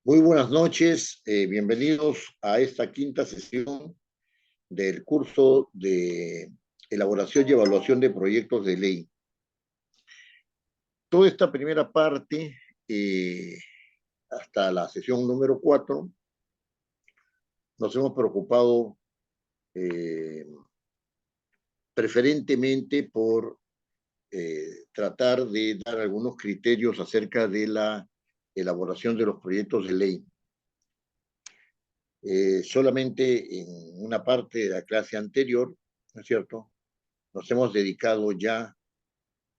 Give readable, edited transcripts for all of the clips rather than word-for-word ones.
Muy buenas noches, bienvenidos a esta quinta sesión del curso de elaboración y evaluación de proyectos de ley. Toda esta primera parte, hasta la sesión número 4, nos hemos preocupado preferentemente por tratar de dar algunos criterios acerca de la elaboración de los proyectos de ley. Solamente en una parte de la clase anterior, ¿no es cierto?, nos hemos dedicado ya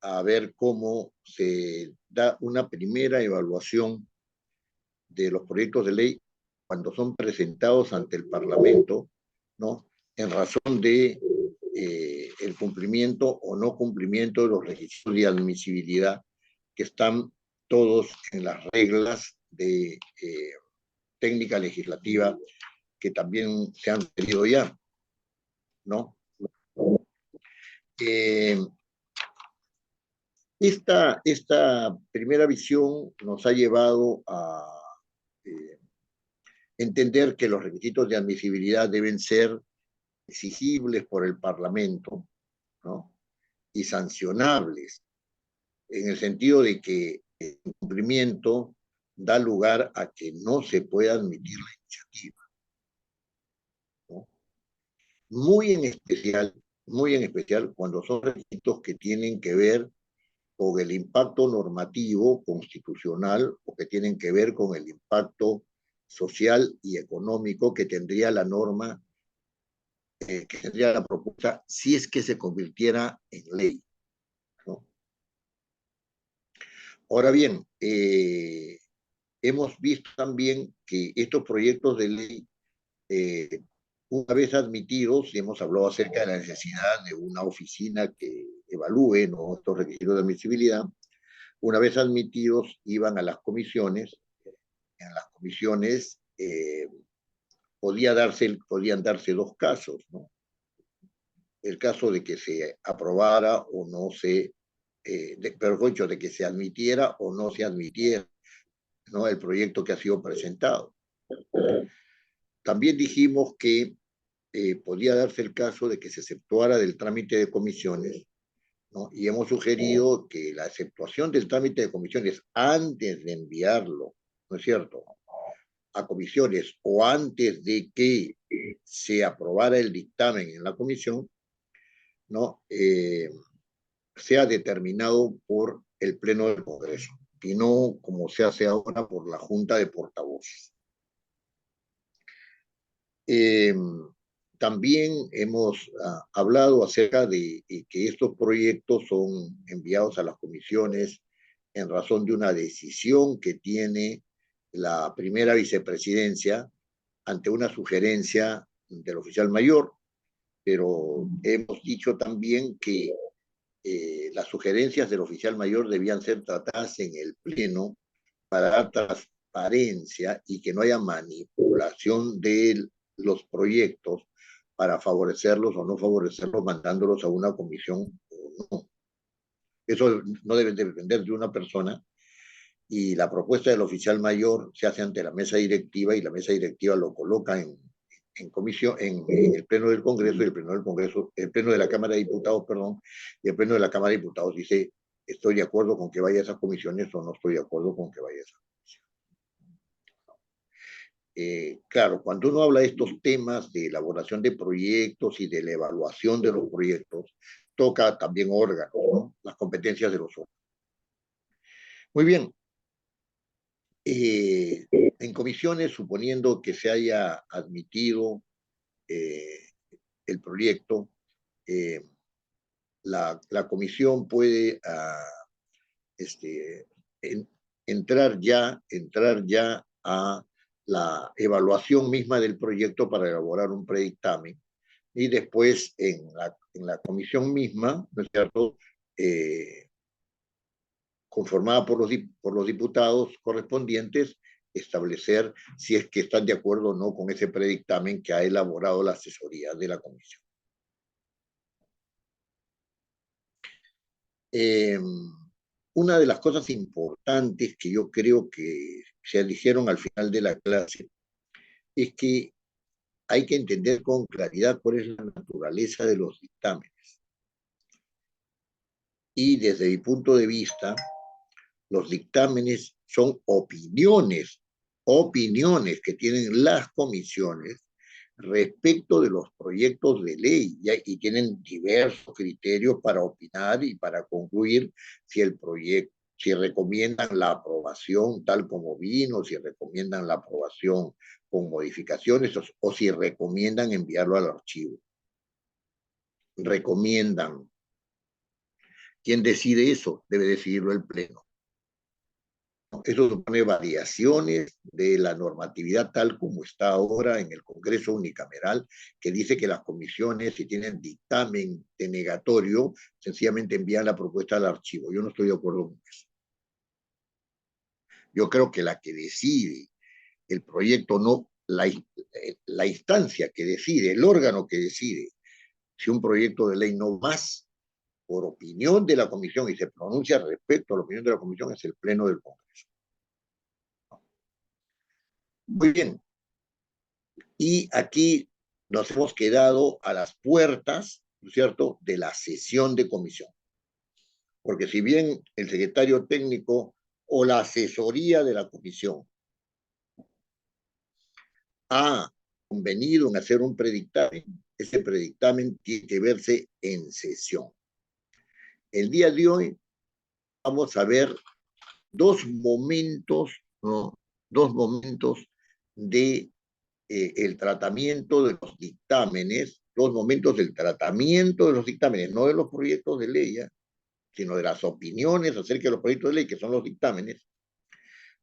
a ver cómo se da una primera evaluación de los proyectos de ley cuando son presentados ante el Parlamento, ¿no?, en razón de el cumplimiento o no cumplimiento de los requisitos de admisibilidad que están todos en las reglas de técnica legislativa que también se han pedido ya, ¿no? Esta primera visión nos ha llevado a entender que los requisitos de admisibilidad deben ser exigibles por el Parlamento, ¿no?, y sancionables, en el sentido de que el incumplimiento da lugar a que no se pueda admitir la iniciativa, ¿no? Muy en especial cuando son requisitos que tienen que ver con el impacto normativo constitucional o que tienen que ver con el impacto social y económico que tendría la norma, que tendría la propuesta si es que se convirtiera en ley, ¿no? Ahora bien, hemos visto también que estos proyectos de ley, una vez admitidos, y hemos hablado acerca de la necesidad de una oficina que evalúe, ¿no?, estos requisitos de admisibilidad. Una vez admitidos, iban a las comisiones. En las comisiones podían darse dos casos, ¿no? El caso de que se aprobara o no se, de que se admitiera o no se admitiera, ¿no?, el proyecto que ha sido presentado. También dijimos que podía darse el caso de que se exceptuara del trámite de comisiones, ¿no? Y hemos sugerido que la exceptuación del trámite de comisiones antes de enviarlo, ¿no es cierto?, a comisiones o antes de que se aprobara el dictamen en la comisión, ¿no?, sea determinado por el Pleno del Congreso y no como se hace ahora por la Junta de Portavoces. También hemos hablado acerca de que estos proyectos son enviados a las comisiones en razón de una decisión que tiene la primera vicepresidencia ante una sugerencia del oficial mayor, pero hemos dicho también que las sugerencias del oficial mayor debían ser tratadas en el Pleno para dar transparencia y que no haya manipulación de los proyectos para favorecerlos o no favorecerlos mandándolos a una comisión o no. Eso no debe depender de una persona, y la propuesta del oficial mayor se hace ante la mesa directiva y la mesa directiva lo coloca en comisión, en el Pleno del Congreso, y el Pleno del Congreso, el Pleno de la Cámara de Diputados, perdón, y el Pleno de la Cámara de Diputados dice: estoy de acuerdo con que vaya a esas comisiones o no estoy de acuerdo con que vaya a esas comisiones. Claro, cuando uno habla de estos temas de elaboración de proyectos y de la evaluación de los proyectos, toca también órganos, ¿no?, las competencias de los órganos. Muy bien. En comisiones, suponiendo que se haya admitido el proyecto, la comisión puede entrar ya a la evaluación misma del proyecto para elaborar un predictamen, y después en la comisión misma, ¿no es cierto?, conformada por los diputados correspondientes, establecer si es que están de acuerdo o no con ese predictamen que ha elaborado la asesoría de la comisión. una de las cosas importantes que yo creo que se dijeron al final de la clase es que hay que entender con claridad cuál es la naturaleza de los dictámenes. Y desde mi punto de vista, los dictámenes son opiniones que tienen las comisiones respecto de los proyectos de ley y tienen diversos criterios para opinar y para concluir si el proyecto, si recomiendan la aprobación tal como vino, si recomiendan la aprobación con modificaciones o si recomiendan enviarlo al archivo. Recomiendan. ¿Quién decide eso? Debe decidirlo el Pleno. Eso supone variaciones de la normatividad tal como está ahora en el Congreso unicameral, que dice que las comisiones, si tienen dictamen denegatorio, sencillamente envían la propuesta al archivo. Yo no estoy de acuerdo con eso. Yo creo que la que decide el proyecto, no la instancia que decide, el órgano que decide si un proyecto de ley no más por opinión de la comisión y se pronuncia respecto a la opinión de la comisión es el Pleno del Congreso. Muy bien. Y aquí nos hemos quedado a las puertas, ¿no es cierto?, de la sesión de comisión. Porque si bien el secretario técnico o la asesoría de la comisión ha convenido en hacer un predictamen, ese predictamen tiene que verse en sesión. El día de hoy vamos a ver dos momentos, ¿no? Dos momentos de el tratamiento de los dictámenes, los momentos del tratamiento de los dictámenes, no de los proyectos de ley, sino de las opiniones acerca de los proyectos de ley, que son los dictámenes,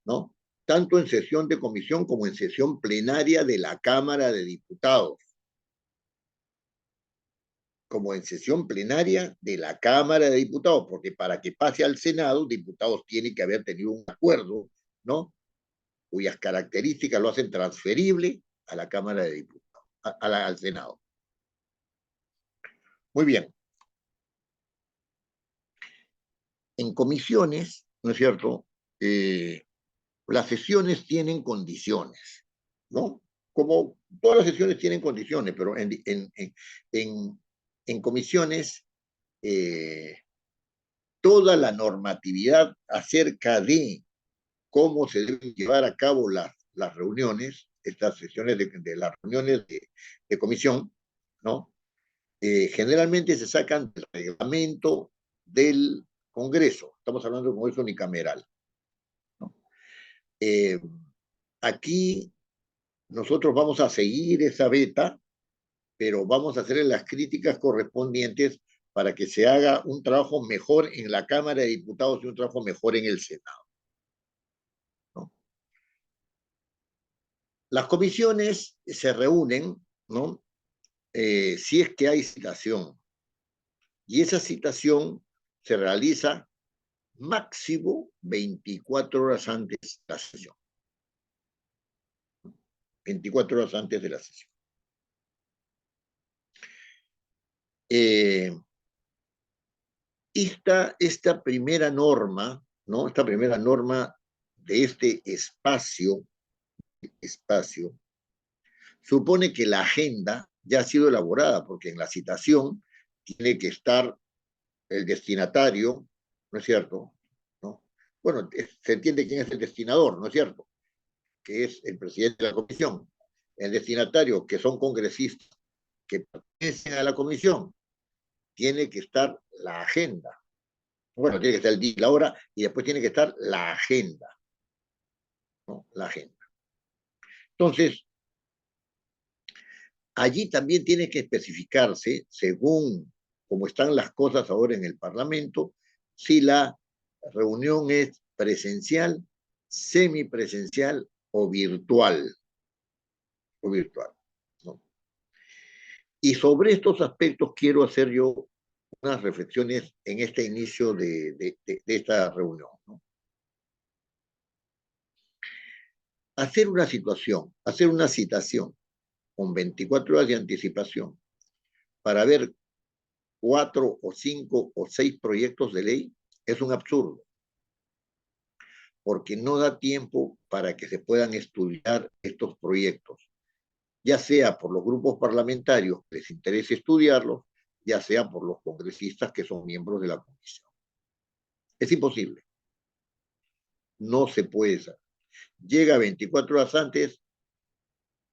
¿no? Tanto en sesión de comisión como en sesión plenaria de la Cámara de Diputados. Como en sesión plenaria de la Cámara de Diputados, porque para que pase al Senado, diputados tienen que haber tenido un acuerdo, ¿no?, cuyas características lo hacen transferible a la Cámara de Diputados, al Senado. Muy bien. En comisiones, ¿no es cierto?, las sesiones tienen condiciones, ¿no? Como todas las sesiones tienen condiciones, pero en comisiones, toda la normatividad acerca de cómo se deben llevar a cabo las reuniones, estas sesiones de las reuniones de comisión, ¿no? Generalmente se sacan del reglamento del Congreso. Estamos hablando de Congreso unicameral, ¿no? Aquí nosotros vamos a seguir esa beta, pero vamos a hacer las críticas correspondientes para que se haga un trabajo mejor en la Cámara de Diputados y un trabajo mejor en el Senado, ¿no? Las comisiones se reúnen, ¿no?, si es que hay citación, y esa citación se realiza máximo 24 horas antes de la sesión. 24 horas antes de la sesión. Esta primera norma, ¿no?, esta primera norma de este espacio, supone que la agenda ya ha sido elaborada, porque en la citación tiene que estar el destinatario, ¿no es cierto?, ¿no? Bueno, se entiende quién es el destinador, ¿no es cierto?, que es el presidente de la comisión. El destinatario, que son congresistas que pertenecen a la comisión, tiene que estar la agenda. Bueno, tiene que estar el día y la hora, y después tiene que estar la agenda, ¿no? La agenda. Entonces, allí también tiene que especificarse, según cómo están las cosas ahora en el Parlamento, si la reunión es presencial, semipresencial o virtual. ¿No? Y sobre estos aspectos quiero hacer yo unas reflexiones en este inicio de esta reunión, ¿no? Hacer una citación con 24 horas de anticipación para ver 4 o 5 o 6 proyectos de ley es un absurdo. porque no da tiempo para que se puedan estudiar estos proyectos, ya sea por los grupos parlamentarios que les interese estudiarlos, ya sea por los congresistas que son miembros de la comisión. Es imposible, no se puede saber. Llega 24 horas antes,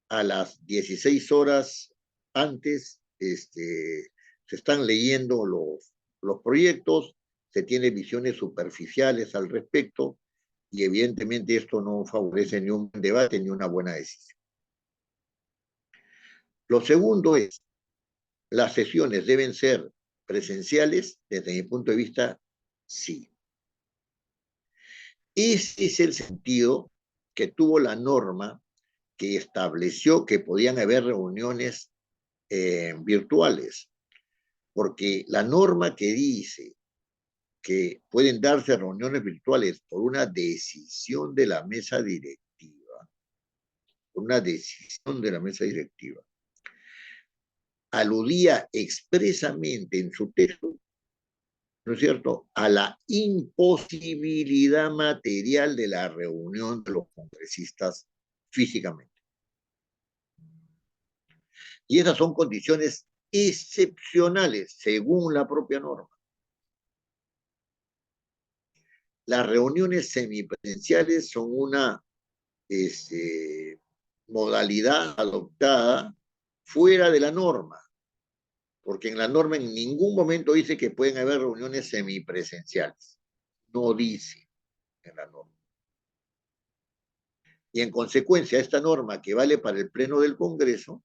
a las 16 horas antes, se están leyendo los proyectos, se tienen visiones superficiales al respecto, y evidentemente esto no favorece ni un buen debate ni una buena decisión. Lo segundo es, las sesiones deben ser presenciales, desde mi punto de vista, sí. Ese es el sentido que tuvo la norma que estableció que podían haber reuniones virtuales, porque la norma que dice que pueden darse reuniones virtuales por una decisión de la mesa directiva, aludía expresamente en su texto, ¿no es cierto?, a la imposibilidad material de la reunión de los congresistas físicamente. Y esas son condiciones excepcionales, según la propia norma. Las reuniones semipresenciales son una modalidad adoptada fuera de la norma, porque en la norma en ningún momento dice que pueden haber reuniones semipresenciales. No dice en la norma. Y en consecuencia, esta norma que vale para el Pleno del Congreso,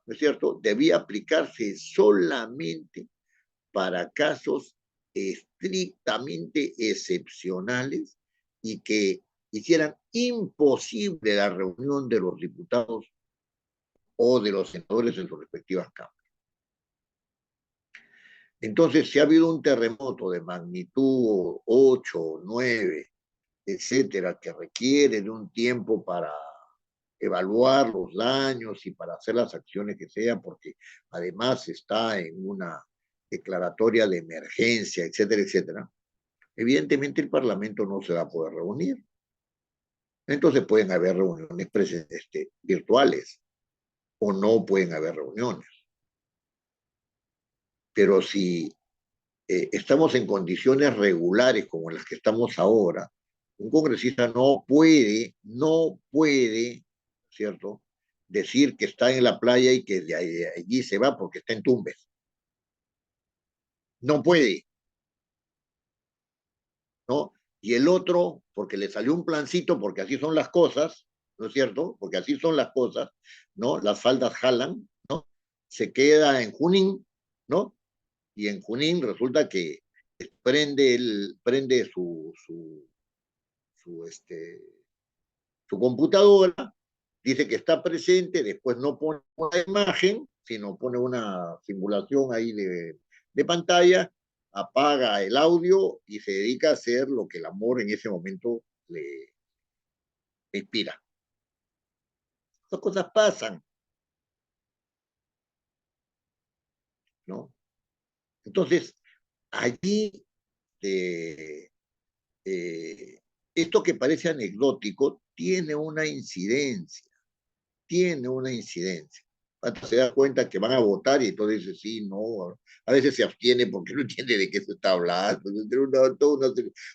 ¿no es cierto?, debía aplicarse solamente para casos estrictamente excepcionales y que hicieran imposible la reunión de los diputados o de los senadores en sus respectivas cámaras. Entonces, si ha habido un terremoto de magnitud 8, 9, etcétera, que requiere de un tiempo para evaluar los daños y para hacer las acciones que sean, porque además está en una declaratoria de emergencia, etcétera, etcétera, evidentemente el Parlamento no se va a poder reunir. Entonces pueden haber reuniones virtuales o no pueden haber reuniones. Pero si estamos en condiciones regulares como las que estamos ahora, un congresista no puede, ¿cierto?, decir que está en la playa y que de allí se va porque está en Tumbes. No puede, ¿no? Y el otro, porque le salió un plancito, porque así son las cosas, ¿no es cierto? Porque así son las cosas, ¿no? Las faldas jalan, ¿no? Se queda en Junín, ¿no? Y en Junín resulta que prende su computadora, dice que está presente, después no pone una imagen, sino pone una simulación ahí de pantalla, apaga el audio y se dedica a hacer lo que el amor en ese momento le inspira. Esas cosas pasan, ¿no? Entonces, allí, eh, eh, esto que parece anecdótico tiene una incidencia. Se da cuenta que van a votar y entonces dice sí, no, a veces se abstiene porque no entiende de qué se está hablando,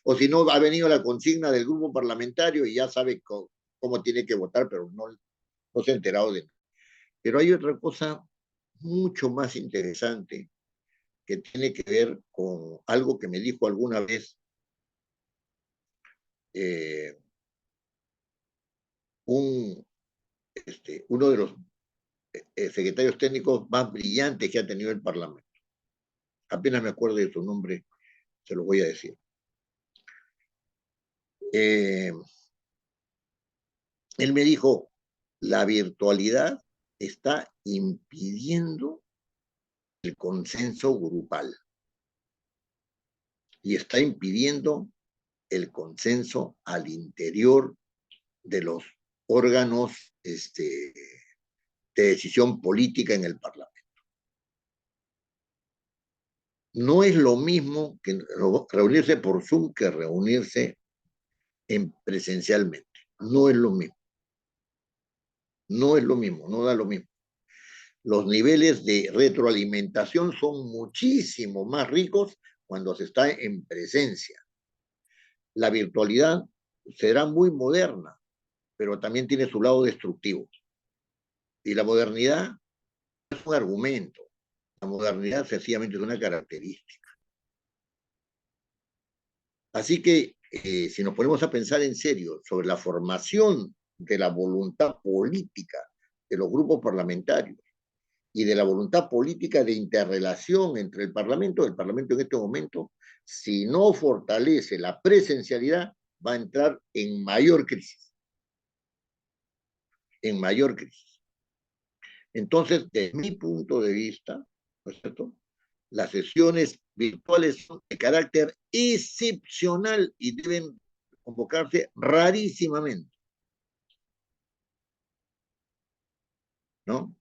o si no, ha venido la consigna del grupo parlamentario y ya sabe cómo tiene que votar, pero no se ha enterado de nada. Pero hay otra cosa mucho más interesante que tiene que ver con algo que me dijo alguna vez eh, un, uno de los secretarios técnicos más brillantes que ha tenido el Parlamento. Apenas me acuerdo de su nombre, se lo voy a decir. Él me dijo, la virtualidad está impidiendo el consenso grupal y está impidiendo el consenso al interior de los órganos de decisión política en el Parlamento. No es lo mismo que reunirse por Zoom que reunirse presencialmente. No es lo mismo. No es lo mismo, no da lo mismo. Los niveles de retroalimentación son muchísimo más ricos cuando se está en presencia. La virtualidad será muy moderna, pero también tiene su lado destructivo. Y la modernidad no es un argumento, la modernidad sencillamente es una característica. Así que si nos ponemos a pensar en serio sobre la formación de la voluntad política de los grupos parlamentarios y de la voluntad política de interrelación entre el Parlamento en este momento, si no fortalece la presencialidad, va a entrar en mayor crisis. En mayor crisis. Entonces, desde mi punto de vista, ¿no es cierto?, las sesiones virtuales son de carácter excepcional y deben convocarse rarísimamente, ¿no?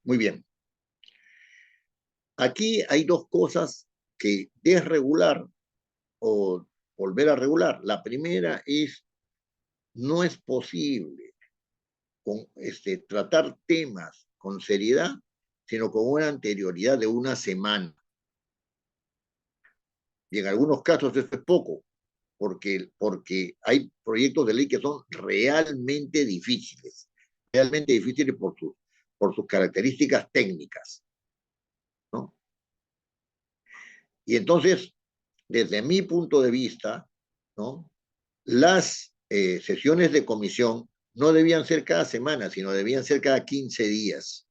Muy bien. Aquí hay dos cosas que desregular o volver a regular. La primera es, no es posible tratar temas con seriedad, sino con una anterioridad de una semana. Y en algunos casos eso es poco, porque hay proyectos de ley que son realmente difíciles por sus características técnicas, ¿no? Y entonces, desde mi punto de vista, ¿no?, las sesiones de comisión no debían ser cada semana, sino debían ser cada 15 días.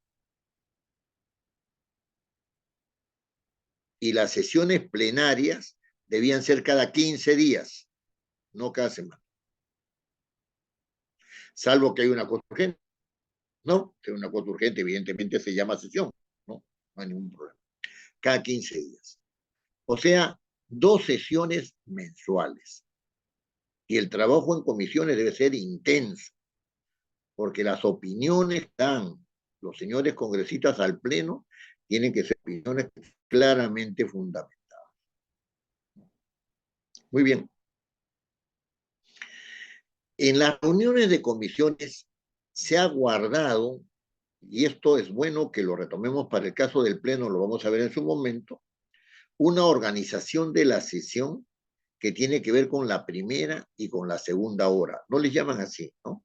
Y las sesiones plenarias debían ser cada 15 días, no cada semana. Salvo que hay una cosa urgente. No, que una cosa urgente, evidentemente se llama sesión, ¿no? No hay ningún problema. Cada 15 días. O sea, 2 sesiones mensuales. Y el trabajo en comisiones debe ser intenso, porque las opiniones que dan los señores congresistas al Pleno tienen que ser opiniones claramente fundamentadas. Muy bien. En las reuniones de comisiones se ha guardado, y esto es bueno que lo retomemos para el caso del Pleno, lo vamos a ver en su momento, una organización de la sesión que tiene que ver con la primera y con la segunda hora. No les llaman así, ¿no?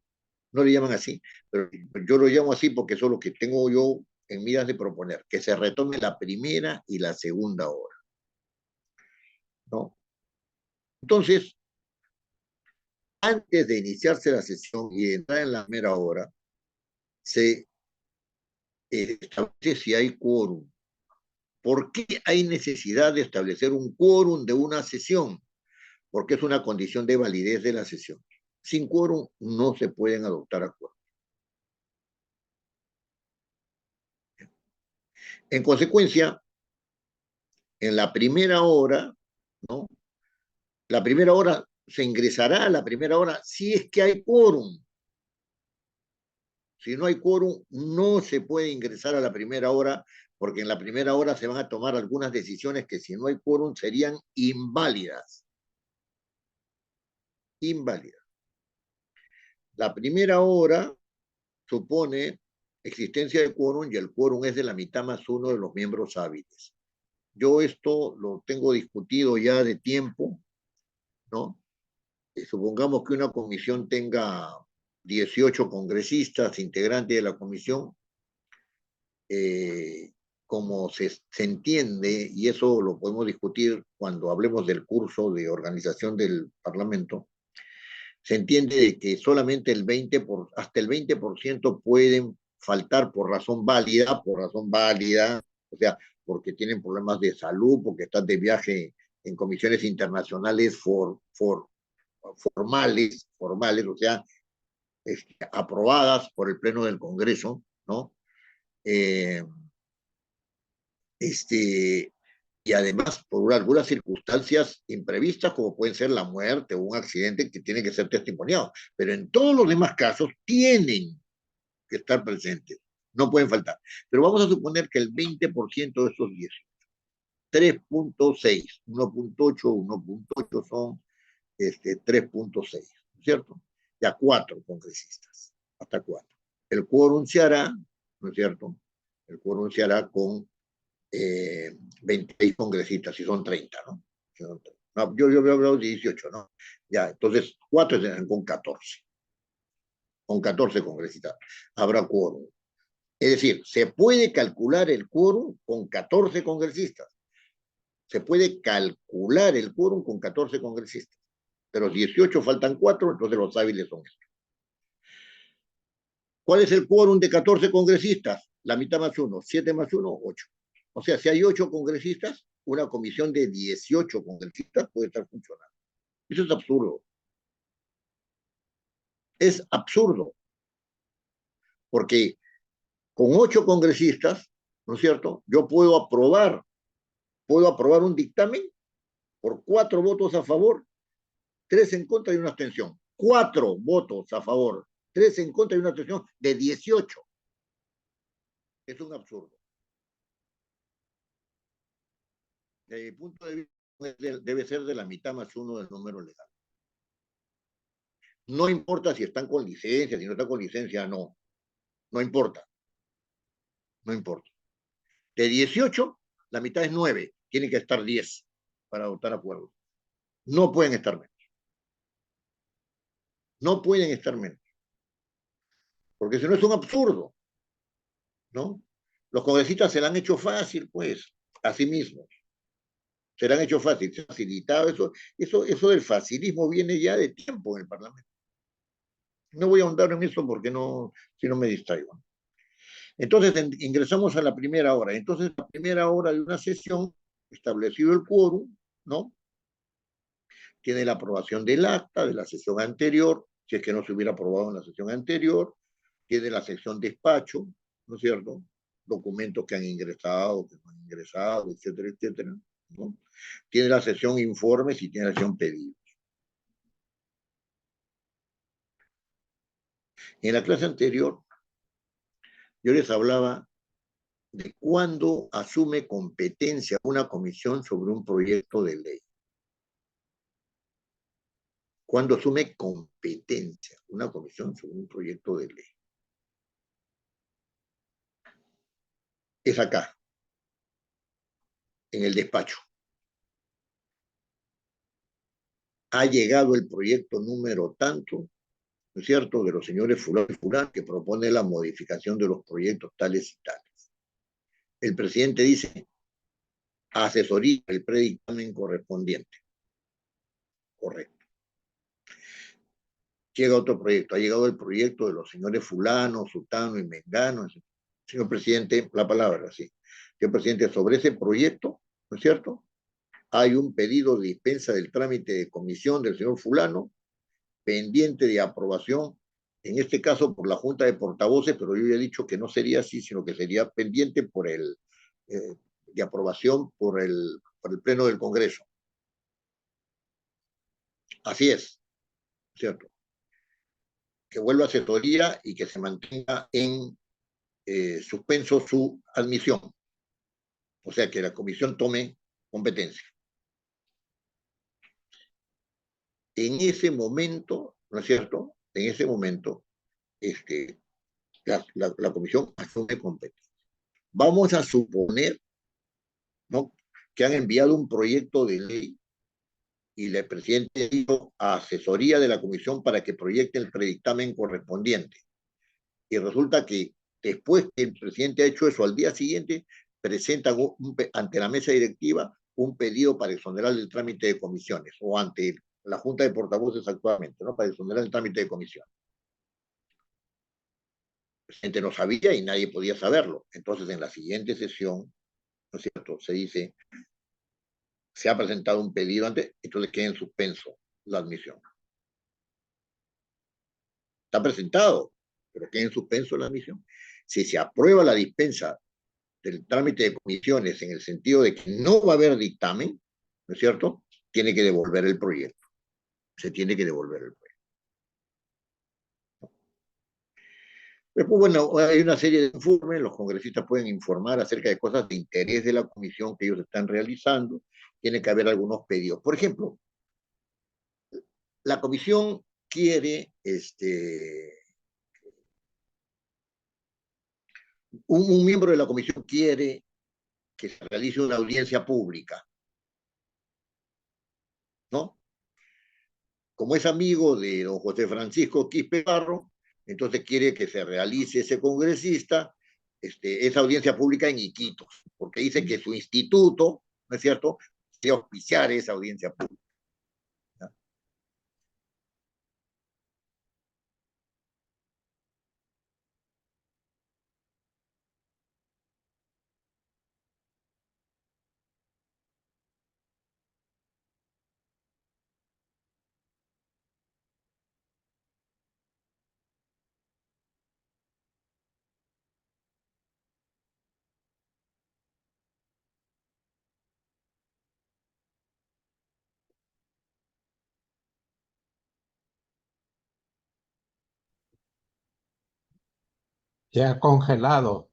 No le llaman así, pero yo lo llamo así porque eso es lo que tengo yo en miras de proponer, que se retome la primera y la segunda hora, ¿no? Entonces, antes de iniciarse la sesión y de entrar en la primera hora, se establece si hay quórum. ¿Por qué hay necesidad de establecer un quórum de una sesión? Porque es una condición de validez de la sesión. Sin quórum no se pueden adoptar acuerdos. En consecuencia, en la primera hora, ¿no?, la primera hora se ingresará a la primera hora si es que hay quórum. Si no hay quórum, no se puede ingresar a la primera hora, porque en la primera hora se van a tomar algunas decisiones que si no hay quórum serían inválidas. Inválidas. La primera hora supone existencia de quórum y el quórum es de la mitad más uno de los miembros hábiles. Yo esto lo tengo discutido ya de tiempo, ¿no? Supongamos que una comisión tenga 18 congresistas integrantes de la comisión, como se entiende, y eso lo podemos discutir cuando hablemos del curso de organización del Parlamento, se entiende de que solamente hasta el 20% pueden faltar por razón válida, o sea, porque tienen problemas de salud, porque están de viaje en comisiones internacionales formales, o sea, aprobadas por el Pleno del Congreso, ¿no? Eh, y además por algunas circunstancias imprevistas, como pueden ser la muerte o un accidente que tiene que ser testimoniado. Pero en todos los demás casos tienen que estar presentes, no pueden faltar. Pero vamos a suponer que el 20% de esos 10, 3.6, 1.8 son 3.6, ¿cierto? Ya 4 congresistas, hasta 4. El quórum se hará, ¿no es cierto? El quórum se hará con 26 congresistas, si son 30, ¿no? Si son 30. No, yo había hablado de 18, ¿no? Ya, entonces 4 serán con 14. Con 14 congresistas habrá quórum. Es decir, se puede calcular el quórum con 14 congresistas. Se puede calcular el quórum con 14 congresistas. De los 18 faltan 4, entonces los hábiles son estos. ¿Cuál es el quórum de 14 congresistas? La mitad más 1, 7 más 1, 8. O sea, si hay 8 congresistas, una comisión de 18 congresistas puede estar funcionando. Eso es absurdo. Es absurdo. Porque con 8 congresistas, ¿no es cierto? Yo puedo aprobar un dictamen por 4 votos a favor, 3 en contra y una abstención. 4 votos a favor, 3 en contra y una abstención de 18. Es un absurdo. Desde mi punto de vista, debe ser de la mitad más 1 del número legal. No importa si están con licencia, si no están con licencia, no. No importa. No importa. De 18, la mitad es 9. Tienen que estar 10 para votar acuerdo. No pueden estar menos. No pueden estar menos. Porque si no es un absurdo, ¿no? Los congresistas se la han hecho fácil, pues, a sí mismos. Se la han hecho fácil, se ha facilitado eso del facilismo viene ya de tiempo en el Parlamento. No voy a ahondar en eso porque no, si no me distraigo. Entonces ingresamos a la primera hora. Entonces, la primera hora de una sesión, establecido el quórum, ¿no? Tiene la aprobación del acta de la sesión anterior, si es que no se hubiera aprobado en la sesión anterior, tiene la sección despacho, ¿no es cierto? Documentos que han ingresado, que no han ingresado, etcétera, etcétera, ¿no? Tiene la sección informes y tiene la sección pedidos. En la clase anterior, yo les hablaba de cuándo asume competencia una comisión sobre un proyecto de ley. Cuando asume competencia una comisión sobre un proyecto de ley. Es acá, en el despacho. Ha llegado el proyecto número tanto, ¿no es cierto?, de los señores fulano y fulano, que propone la modificación de los proyectos tales y tales. El presidente dice, asesoría el predictamen correspondiente. Correcto. Llega otro proyecto. Ha llegado el proyecto de los señores fulano, sutano y mengano. Señor presidente, la palabra, sí. Señor presidente, sobre ese proyecto, ¿no es cierto?, hay un pedido de dispensa del trámite de comisión del señor fulano, pendiente de aprobación, en este caso por la Junta de Portavoces, pero yo ya he dicho que no sería así, sino que sería pendiente de aprobación por el Pleno del Congreso. Así es, ¿cierto? Que vuelva a asesoría y que se mantenga en suspenso su admisión. O sea, que la comisión tome competencia. En ese momento, ¿no es cierto? En ese momento, la comisión asume competencia. Vamos a suponer, ¿no?, que han enviado un proyecto de ley y el presidente dijo a asesoría de la comisión para que proyecte el predictamen correspondiente. Y resulta que después que el presidente ha hecho eso, al día siguiente presentan ante la mesa directiva un pedido para exonerar el trámite de comisiones, o ante la Junta de Portavoces actualmente, ¿no?, para exonerar el trámite de comisiones. El presidente no sabía y nadie podía saberlo. Entonces, en la siguiente sesión, ¿no es cierto?, se dice, se ha presentado un pedido antes, entonces queda en suspenso la admisión. Está presentado, pero queda en suspenso la admisión. Si se aprueba la dispensa del trámite de comisiones en el sentido de que no va a haber dictamen, ¿no es cierto?, tiene que devolver el proyecto. Se tiene que devolver el proyecto. Después, bueno, hay una serie de informes, los congresistas pueden informar acerca de cosas de interés de la comisión que ellos están realizando, tiene que haber algunos pedidos. Por ejemplo, la comisión quiere, un miembro de la comisión quiere que se realice una audiencia pública, ¿no? Como es amigo de don José Francisco Quispe Barro, entonces quiere que se realice ese congresista, esa audiencia pública en Iquitos, porque dice que su instituto, ¿no es cierto?, quiere auspiciar esa audiencia pública. ¿No? Ya congelado.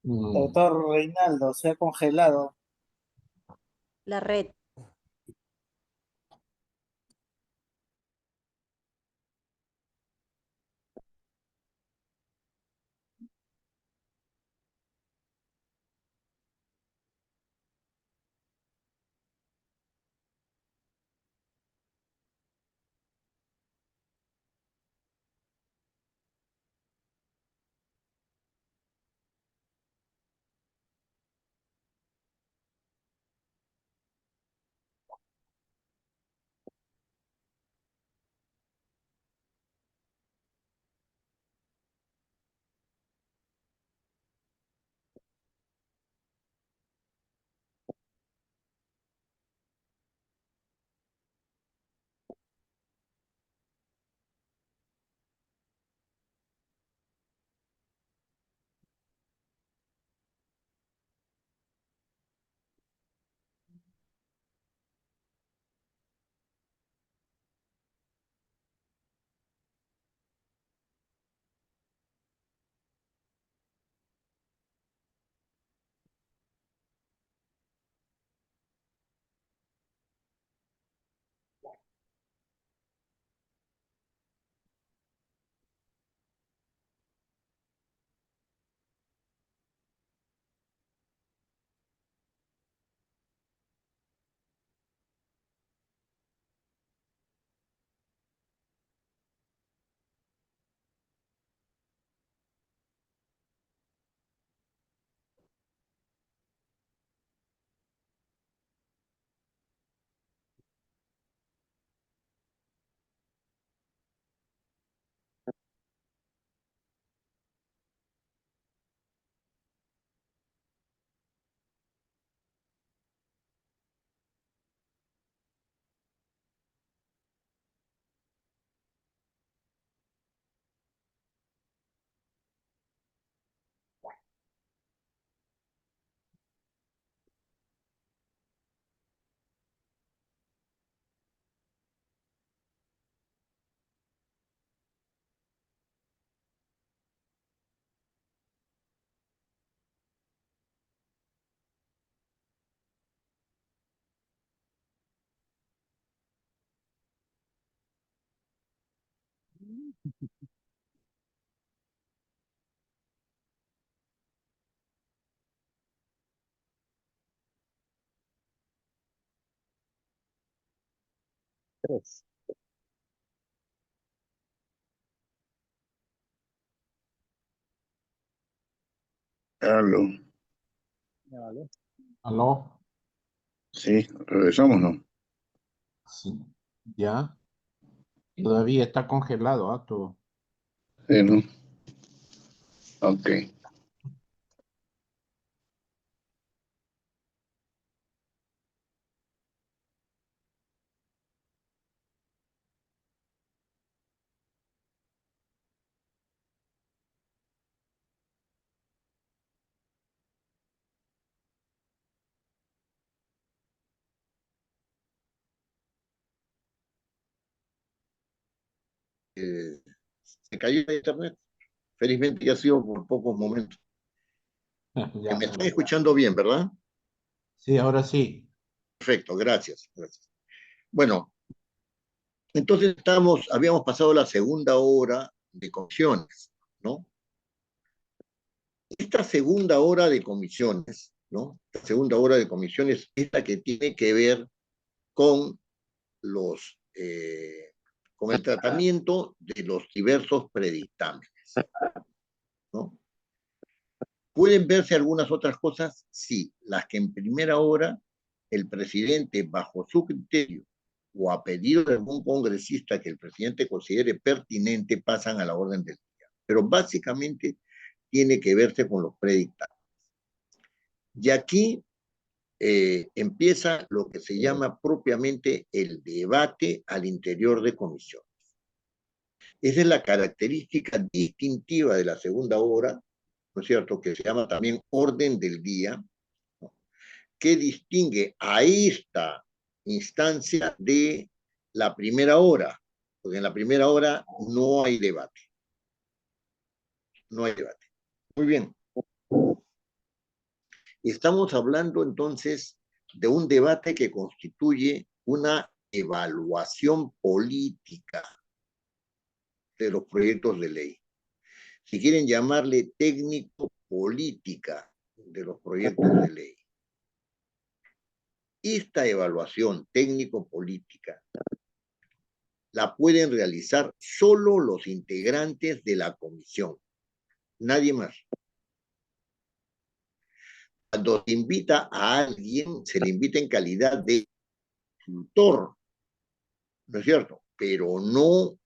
Mm, Doctor Reinaldo, se ha congelado. La red. tres. Aló. Vale. ¿Aló? Sí, regresamos, ¿no? Sí. Ya. Todavía está congelado, todo. Sí, ¿no? Ok. Se cayó el internet. Felizmente ya ha sido por pocos momentos. Ya, Me están escuchando bien, ¿verdad? sí, ahora sí. Perfecto, gracias. Gracias. Bueno, entonces habíamos pasado la segunda hora de comisiones, ¿no? Esta segunda hora de comisiones, ¿no? La segunda hora de comisiones es la que tiene que ver con con el tratamiento de los diversos predictámenes, ¿no? ¿Pueden verse algunas otras cosas? Sí, las que en primera hora el presidente, bajo su criterio o a pedido de algún congresista que el presidente considere pertinente, pasan a la orden del día. Pero básicamente tiene que verse con los predictámenes. Y aquí empieza lo que se llama propiamente el debate al interior de comisiones. Esa es la característica distintiva de la segunda hora, ¿no es cierto?, que se llama también orden del día, ¿no?, que distingue a esta instancia de la primera hora, porque en la primera hora no hay debate. No hay debate. Muy bien. Estamos hablando entonces de un debate que constituye una evaluación política de los proyectos de ley. Si quieren llamarle técnico-política de los proyectos de ley. Esta evaluación técnico-política la pueden realizar solo los integrantes de la comisión, nadie más. Cuando se invita a alguien, se le invita en calidad de tutor, ¿no es cierto? Pero no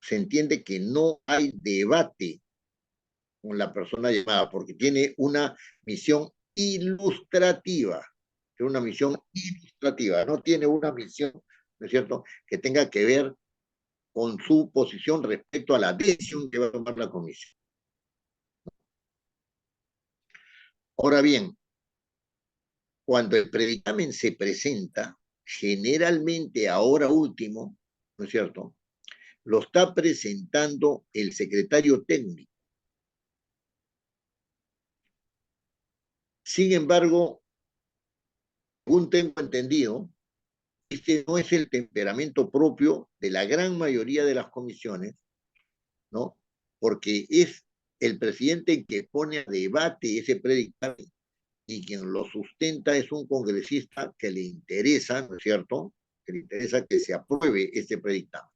se entiende que no hay debate con la persona llamada, porque tiene una misión ilustrativa, tiene una misión ilustrativa, no tiene una misión, ¿no es cierto?, que tenga que ver con su posición respecto a la decisión que va a tomar la comisión. Ahora bien, cuando el predictamen se presenta, generalmente ahora último, ¿no es cierto?, lo está presentando el secretario técnico. Sin embargo, según tengo entendido, este no es el temperamento propio de la gran mayoría de las comisiones, ¿no? Porque es el presidente que pone a debate ese predictamen y quien lo sustenta es un congresista que le interesa, ¿no es cierto?, que le interesa que se apruebe este predictamen.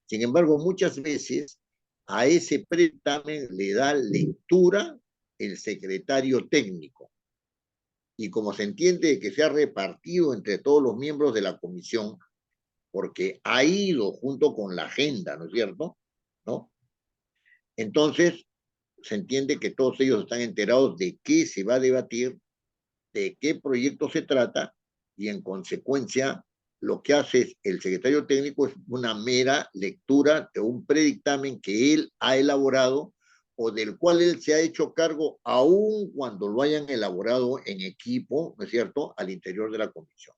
Sin embargo, muchas veces a ese predictamen le da lectura el secretario técnico. Y como se entiende que se ha repartido entre todos los miembros de la comisión, porque ha ido junto con la agenda, ¿no es cierto?, ¿no? Entonces, se entiende que todos ellos están enterados de qué se va a debatir, de qué proyecto se trata, y en consecuencia, lo que hace el secretario técnico es una mera lectura de un predictamen que él ha elaborado o del cual él se ha hecho cargo, aun cuando lo hayan elaborado en equipo, ¿no es cierto?, al interior de la comisión.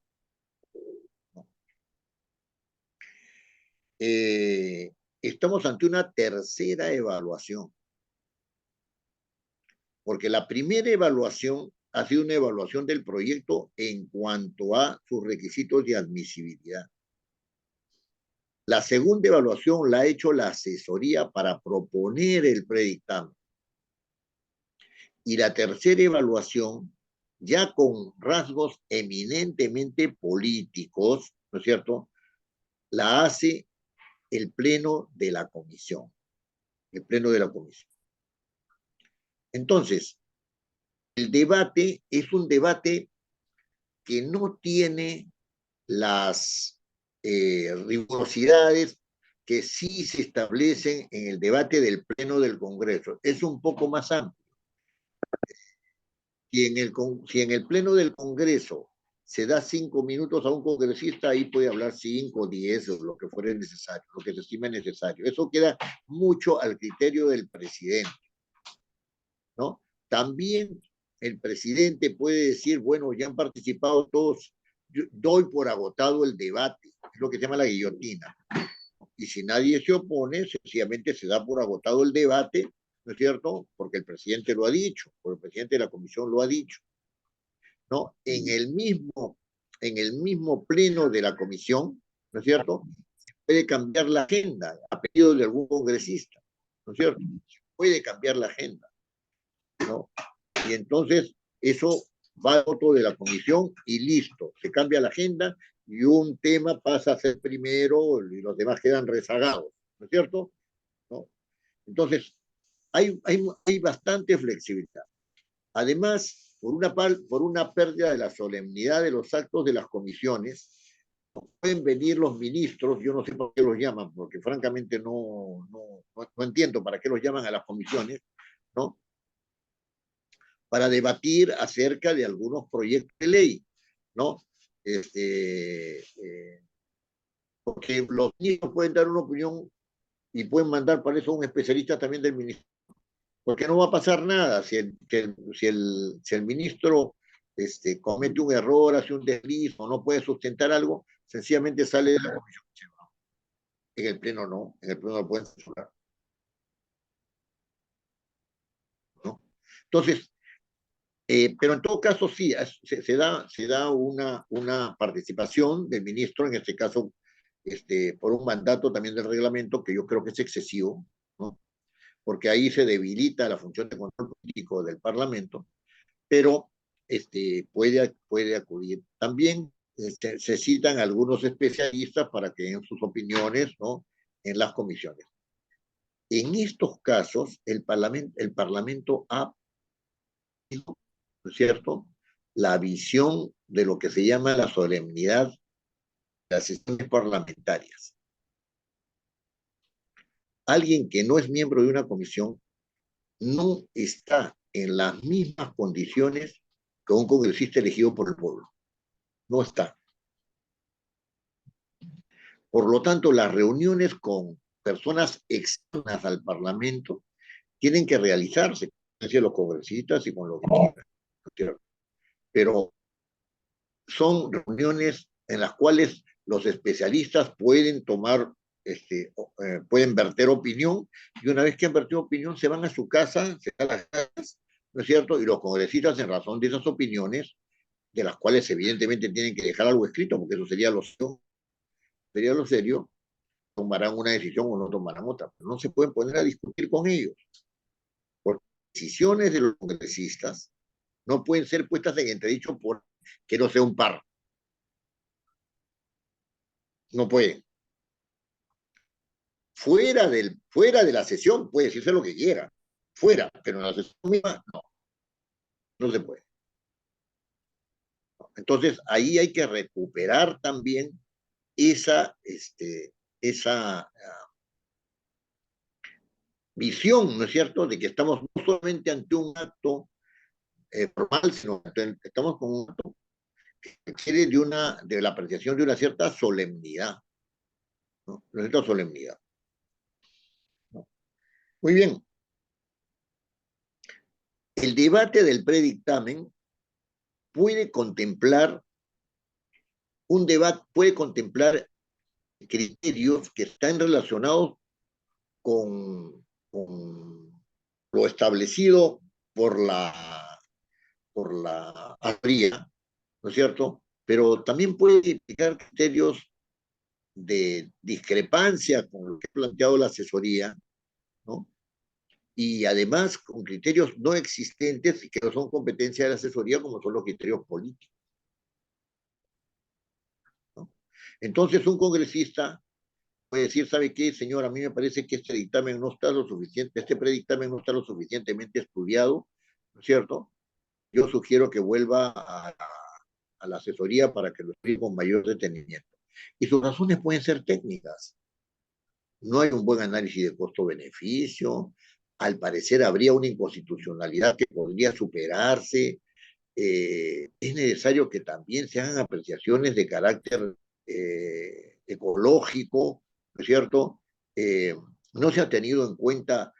Estamos ante una tercera evaluación, porque la primera evaluación ha sido una evaluación del proyecto en cuanto a sus requisitos de admisibilidad. La segunda evaluación la ha hecho la asesoría para proponer el predictamen. Y la tercera evaluación, ya con rasgos eminentemente políticos, ¿no es cierto?, la hace el pleno de la comisión. El pleno de la comisión. Entonces, el debate es un debate que no tiene las rigurosidades que sí se establecen en el debate del Pleno del Congreso. Es un poco más amplio. Si en el Pleno del Congreso se da 5 minutos a un congresista, ahí puede hablar 5, 10 o lo que fuera necesario, lo que se estime necesario. Eso queda mucho al criterio del presidente, ¿no? También el presidente puede decir, bueno, ya han participado todos, yo doy por agotado el debate, es lo que se llama la guillotina. Y si nadie se opone, sencillamente se da por agotado el debate, ¿no es cierto? Porque el presidente lo ha dicho, porque el presidente de la comisión lo ha dicho, ¿no? En el mismo pleno de la comisión, ¿no es cierto? Puede cambiar la agenda a pedido de algún congresista, ¿no es cierto? Puede cambiar la agenda, ¿no? Y entonces eso va a voto de la comisión y listo, se cambia la agenda y un tema pasa a ser primero y los demás quedan rezagados, ¿no es cierto? ¿No? Entonces, hay bastante flexibilidad. Además, por una pérdida de la solemnidad de los actos de las comisiones, pueden venir los ministros, yo no sé por qué los llaman, porque francamente no entiendo para qué los llaman a las comisiones, ¿no? Para debatir acerca de algunos proyectos de ley, ¿no? Porque los ministros pueden dar una opinión y pueden mandar para eso a un especialista también del ministerio, porque no va a pasar nada si el ministro comete un error, hace un desliz o no puede sustentar algo, sencillamente sale de la comisión. En el pleno no, en el pleno no pueden censurar, ¿no? Entonces, pero en todo caso sí, se da una participación del ministro, en este caso, por un mandato también del reglamento, que yo creo que es excesivo, ¿no? Porque ahí se debilita la función de control político del Parlamento, pero puede acudir. También se citan algunos especialistas para que den sus opiniones, ¿no? En las comisiones. En estos casos, el Parlamento ha, ¿no es cierto?, la visión de lo que se llama la solemnidad de las sesiones parlamentarias. Alguien que no es miembro de una comisión no está en las mismas condiciones que un congresista elegido por el pueblo. No está. Por lo tanto, las reuniones con personas externas al Parlamento tienen que realizarse con los congresistas y con los que pero son reuniones en las cuales los especialistas pueden tomar, pueden verter opinión, y una vez que han vertido opinión se van a su casa, se van a las casas, ¿no es cierto? Y los congresistas, en razón de esas opiniones, de las cuales evidentemente tienen que dejar algo escrito, porque eso sería lo serio, tomarán una decisión o no tomarán otra. Pero no se pueden poner a discutir con ellos. Porque decisiones de los congresistas no pueden ser puestas en entredicho por que no sea un par. No pueden. Fuera de la sesión puede decirse lo que quiera. Fuera, pero en la sesión misma no se puede. Entonces, ahí hay que recuperar también esa visión, ¿no es cierto?, de que estamos no solamente ante un acto formal, sino que estamos con un acto que requiere de la apreciación de una cierta solemnidad, ¿no? Una cierta solemnidad, ¿no? Muy bien. El debate del predictamen puede contemplar criterios que están relacionados con lo establecido por la asesoría, ¿no es cierto? Pero también puede implicar criterios de discrepancia con lo que ha planteado la asesoría, ¿no? Y además con criterios no existentes y que no son competencia de la asesoría, como son los criterios políticos, ¿no? Entonces un congresista puede decir, ¿sabe qué, señor? A mí me parece que este dictamen no está lo suficiente, este predictamen no está lo suficientemente estudiado, ¿no es cierto? Yo sugiero que vuelva a la asesoría para que lo explique con mayor detenimiento. Y sus razones pueden ser técnicas. No hay un buen análisis de costo-beneficio, al parecer habría una inconstitucionalidad que podría superarse, es necesario que también se hagan apreciaciones de carácter ecológico, ¿no es cierto? No se ha tenido en cuenta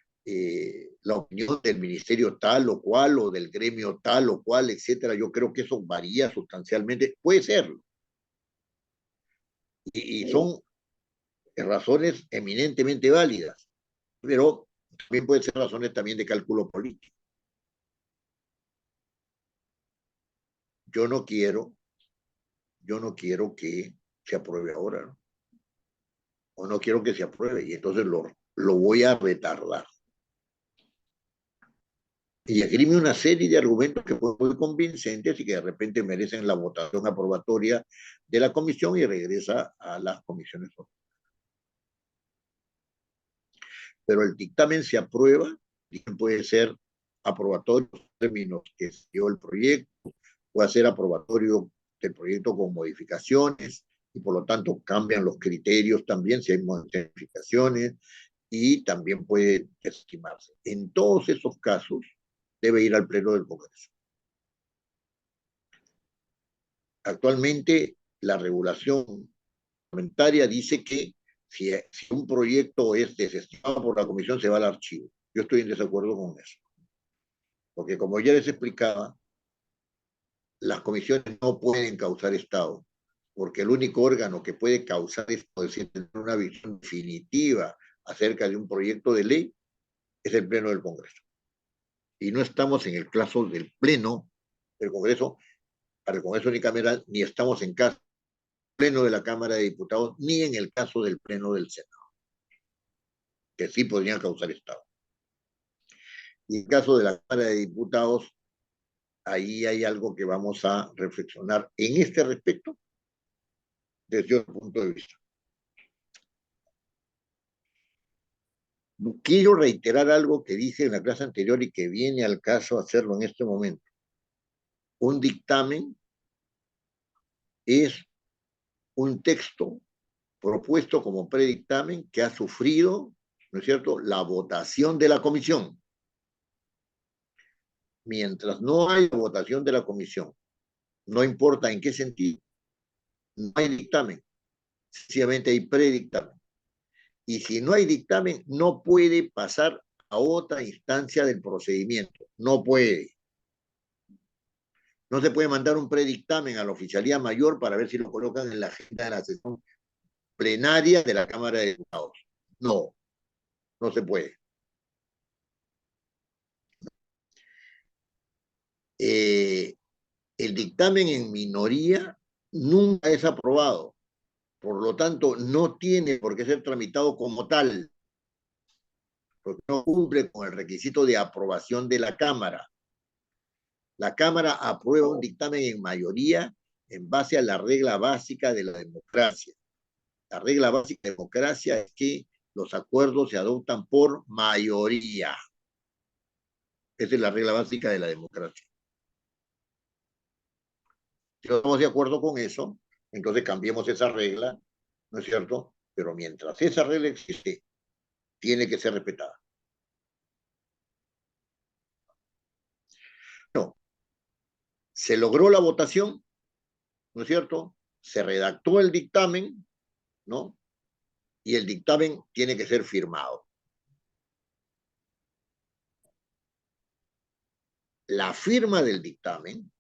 la opinión del ministerio tal o cual, o del gremio tal o cual, etcétera. Yo creo que eso varía sustancialmente, puede serlo, y son razones eminentemente válidas, pero también pueden ser razones también de cálculo político. Yo no quiero que se apruebe ahora, ¿no? O no quiero que se apruebe, y entonces lo voy a retardar. Y esgrime una serie de argumentos que fueron muy convincentes y que de repente merecen la votación aprobatoria de la comisión y regresa a las comisiones. Pero el dictamen se aprueba, y puede ser aprobatorio en términos que dio el proyecto, puede ser aprobatorio del proyecto con modificaciones, y por lo tanto cambian los criterios también si hay modificaciones, y también puede desestimarse. En todos esos casos debe ir al Pleno del Congreso. Actualmente la regulación parlamentaria dice que si un proyecto es desestimado por la comisión se va al archivo. Yo estoy en desacuerdo con eso. Porque como ya les explicaba, las comisiones no pueden causar estado, porque el único órgano que puede causar esto, es decir, tener una visión definitiva acerca de un proyecto de ley, es el Pleno del Congreso. Y no estamos en el caso del Pleno del Congreso, para el Congreso unicameral, ni estamos en caso del Pleno de la Cámara de Diputados, ni en el caso del Pleno del Senado, que sí podrían causar estado. Y en el caso de la Cámara de Diputados, ahí hay algo que vamos a reflexionar en este respecto desde otro punto de vista. Quiero reiterar algo que dije en la clase anterior y que viene al caso hacerlo en este momento. Un dictamen es un texto propuesto como predictamen que ha sufrido, ¿no es cierto?, la votación de la comisión. Mientras no haya votación de la comisión, no importa en qué sentido, no hay dictamen, sencillamente hay predictamen. Y si no hay dictamen, no puede pasar a otra instancia del procedimiento. No puede. No se puede mandar un predictamen a la Oficialía Mayor para ver si lo colocan en la agenda de la sesión plenaria de la Cámara de Diputados. No, no se puede. El dictamen en minoría nunca es aprobado. Por lo tanto, no tiene por qué ser tramitado como tal, porque no cumple con el requisito de aprobación de la Cámara. La Cámara aprueba un dictamen en mayoría en base a la regla básica de la democracia. La regla básica de la democracia es que los acuerdos se adoptan por mayoría. Esa es la regla básica de la democracia. Si no estamos de acuerdo con eso, entonces cambiemos esa regla, ¿no es cierto? Pero mientras esa regla existe, tiene que ser respetada. No. Se logró la votación, ¿no es cierto? Se redactó el dictamen, ¿no? Y el dictamen tiene que ser firmado. La firma del dictamen,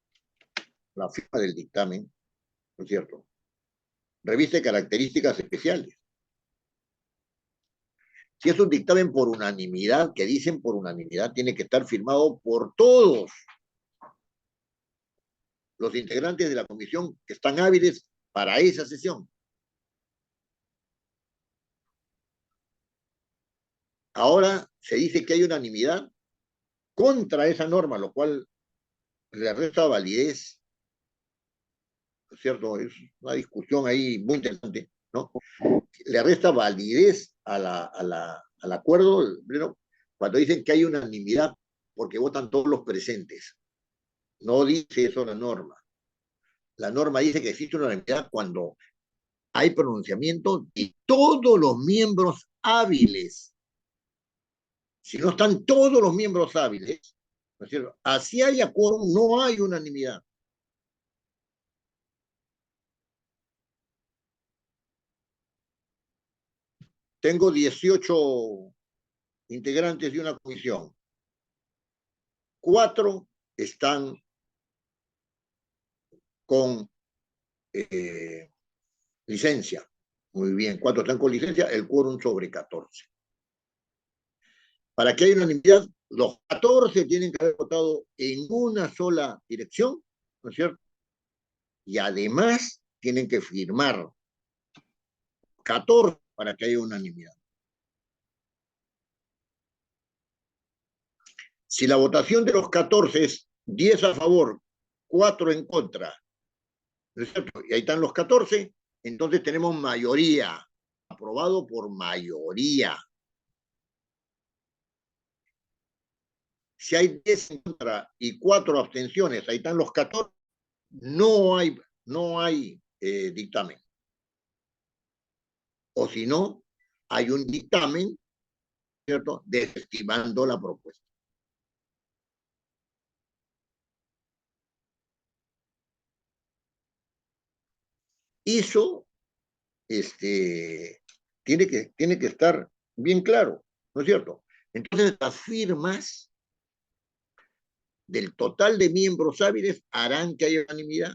¿no es cierto?, reviste características especiales. Si es un dictamen por unanimidad, que dicen por unanimidad, tiene que estar firmado por todos los integrantes de la comisión que están hábiles para esa sesión. Ahora se dice que hay unanimidad contra esa norma, lo cual le resta validez, ¿no es cierto? Es una discusión ahí muy interesante, ¿no? Le resta validez al acuerdo, ¿no?, cuando dicen que hay unanimidad porque votan todos los presentes. No dice eso la norma. La norma dice que existe una unanimidad cuando hay pronunciamiento de todos los miembros hábiles. Si no están todos los miembros hábiles, ¿no es cierto?, así haya quórum, no hay unanimidad. Tengo 18 integrantes de una comisión. 4 están con licencia. Muy bien, 4 están con licencia, el quórum sobre 14. Para que haya unanimidad, los 14 tienen que haber votado en una sola dirección, ¿no es cierto? Y además tienen que firmar 14 para que haya unanimidad. Si la votación de los 14 es 10 a favor, 4 en contra, ¿no es cierto? Y ahí están los 14, entonces tenemos mayoría, aprobado por mayoría. Si hay 10 en contra y 4 abstenciones, ahí están los 14, no hay dictamen. O si no, hay un dictamen, ¿cierto?, desestimando la propuesta. Eso tiene que estar bien claro, ¿no es cierto? Entonces, las firmas del total de miembros hábiles harán que haya unanimidad.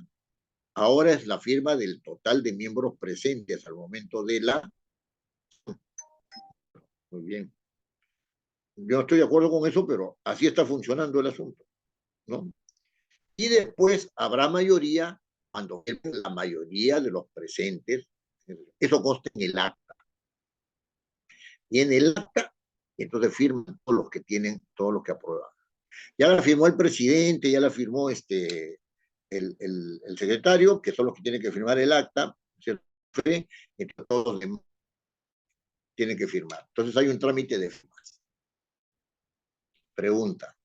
Ahora es la firma del total de miembros presentes al momento de la... Muy bien. Yo no estoy de acuerdo con eso, pero así está funcionando el asunto, ¿no? Y después habrá mayoría cuando la mayoría de los presentes, eso consta en el acta. Y en el acta, entonces firman todos los que tienen, todos los que aprueban. Ya la firmó el presidente, ya la firmó el secretario, que son los que tienen que firmar el acta, ¿cierto? Entonces todos los demás tienen que firmar. Entonces hay un trámite de firmas. Pregunta.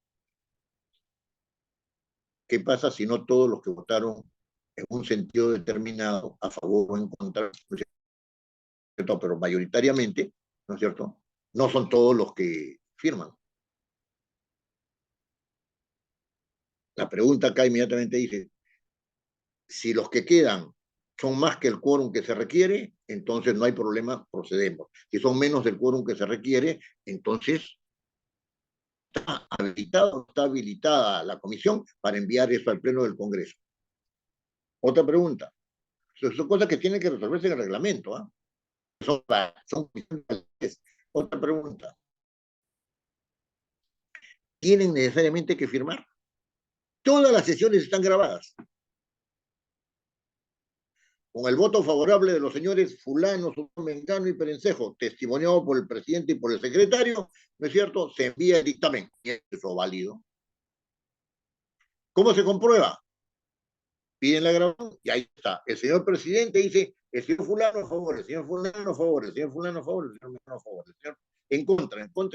¿Qué pasa si no todos los que votaron en un sentido determinado, a favor o en contra, ¿no es cierto?, pero mayoritariamente, ¿no es cierto?, no son todos los que firman? La pregunta acá inmediatamente dice, si los que quedan son más que el quórum que se requiere, entonces no hay problema, procedemos. Si son menos del quórum que se requiere, entonces está habilitada la comisión para enviar eso al Pleno del Congreso. Otra pregunta. Son cosas que tienen que resolverse en el reglamento, ¿ah? Son otra pregunta. ¿Tienen necesariamente que firmar? Todas las sesiones están grabadas. Con el voto favorable de los señores fulano, mengano y perencejo, testimoniado por el presidente y por el secretario, ¿no es cierto?, se envía el dictamen. Y eso válido. ¿Cómo se comprueba? Piden la grabación y ahí está. El señor presidente dice, el señor fulano a favor, el señor fulano a favor, el señor fulano a favor, el señor fulano a favor, el señor en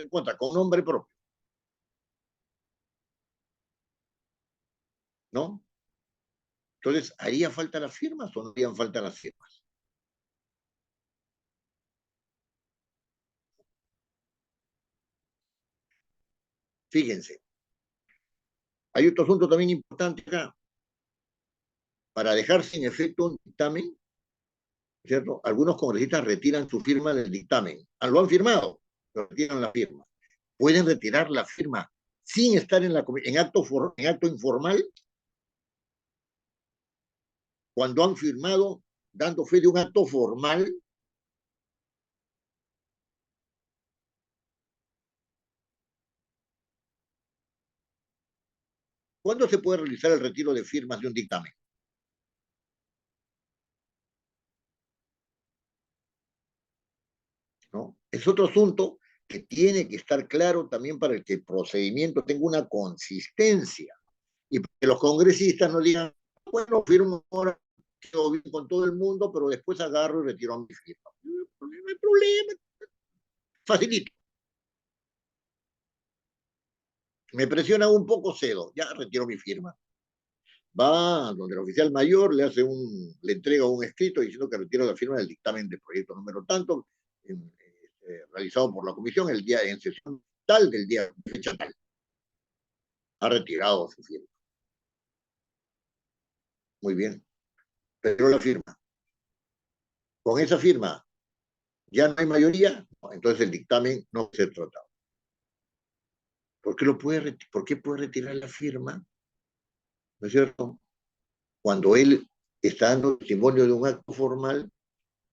contra, con nombre propio. ¿No? Entonces, ¿haría falta las firmas o no harían falta las firmas? Fíjense, hay otro asunto también importante acá. Para dejar sin efecto un dictamen, ¿cierto?, algunos congresistas retiran su firma del dictamen. Lo han firmado, pero retiran la firma. ¿Pueden retirar la firma sin estar en acto informal? Cuando han firmado dando fe de un acto formal. ¿Cuándo se puede realizar el retiro de firmas de un dictamen? ¿No? Es otro asunto que tiene que estar claro también para que el procedimiento tenga una consistencia y que los congresistas no digan, bueno, firmo ahora, quedo bien con todo el mundo, pero después agarro y retiro mi firma. No hay problema. Facilito. Me presiona un poco, cedo, ya retiro mi firma. Va donde el oficial mayor le entrega un escrito diciendo que retira la firma del dictamen del proyecto número tanto, realizado por la comisión en sesión tal del día de fecha tal. Ha retirado su firma. Muy bien. Pero la firma. Con esa firma ya no hay mayoría, entonces el dictamen no puede ser tratado. ¿Por qué puede retirar la firma? ¿No es cierto? Cuando él está dando testimonio de un acto formal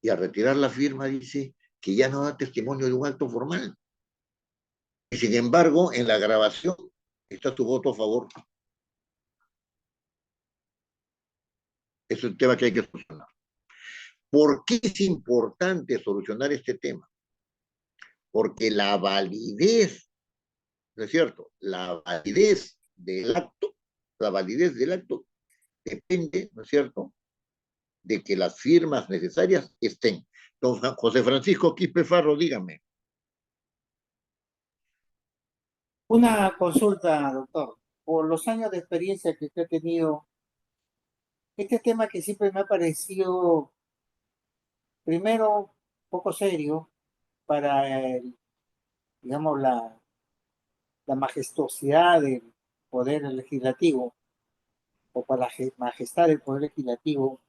y al retirar la firma dice que ya no da testimonio de un acto formal. Y sin embargo, en la grabación está tu voto a favor. Es un tema que hay que solucionar. ¿Por qué es importante solucionar este tema? Porque la validez, ¿no es cierto? La validez del acto depende, ¿no es cierto?, de que las firmas necesarias estén. Don José Francisco Quispe Farro, dígame. Una consulta, doctor. Por los años de experiencia que usted ha tenido, este tema que siempre me ha parecido, primero, poco serio para digamos, la majestuosidad del poder legislativo o para la majestad del poder legislativo,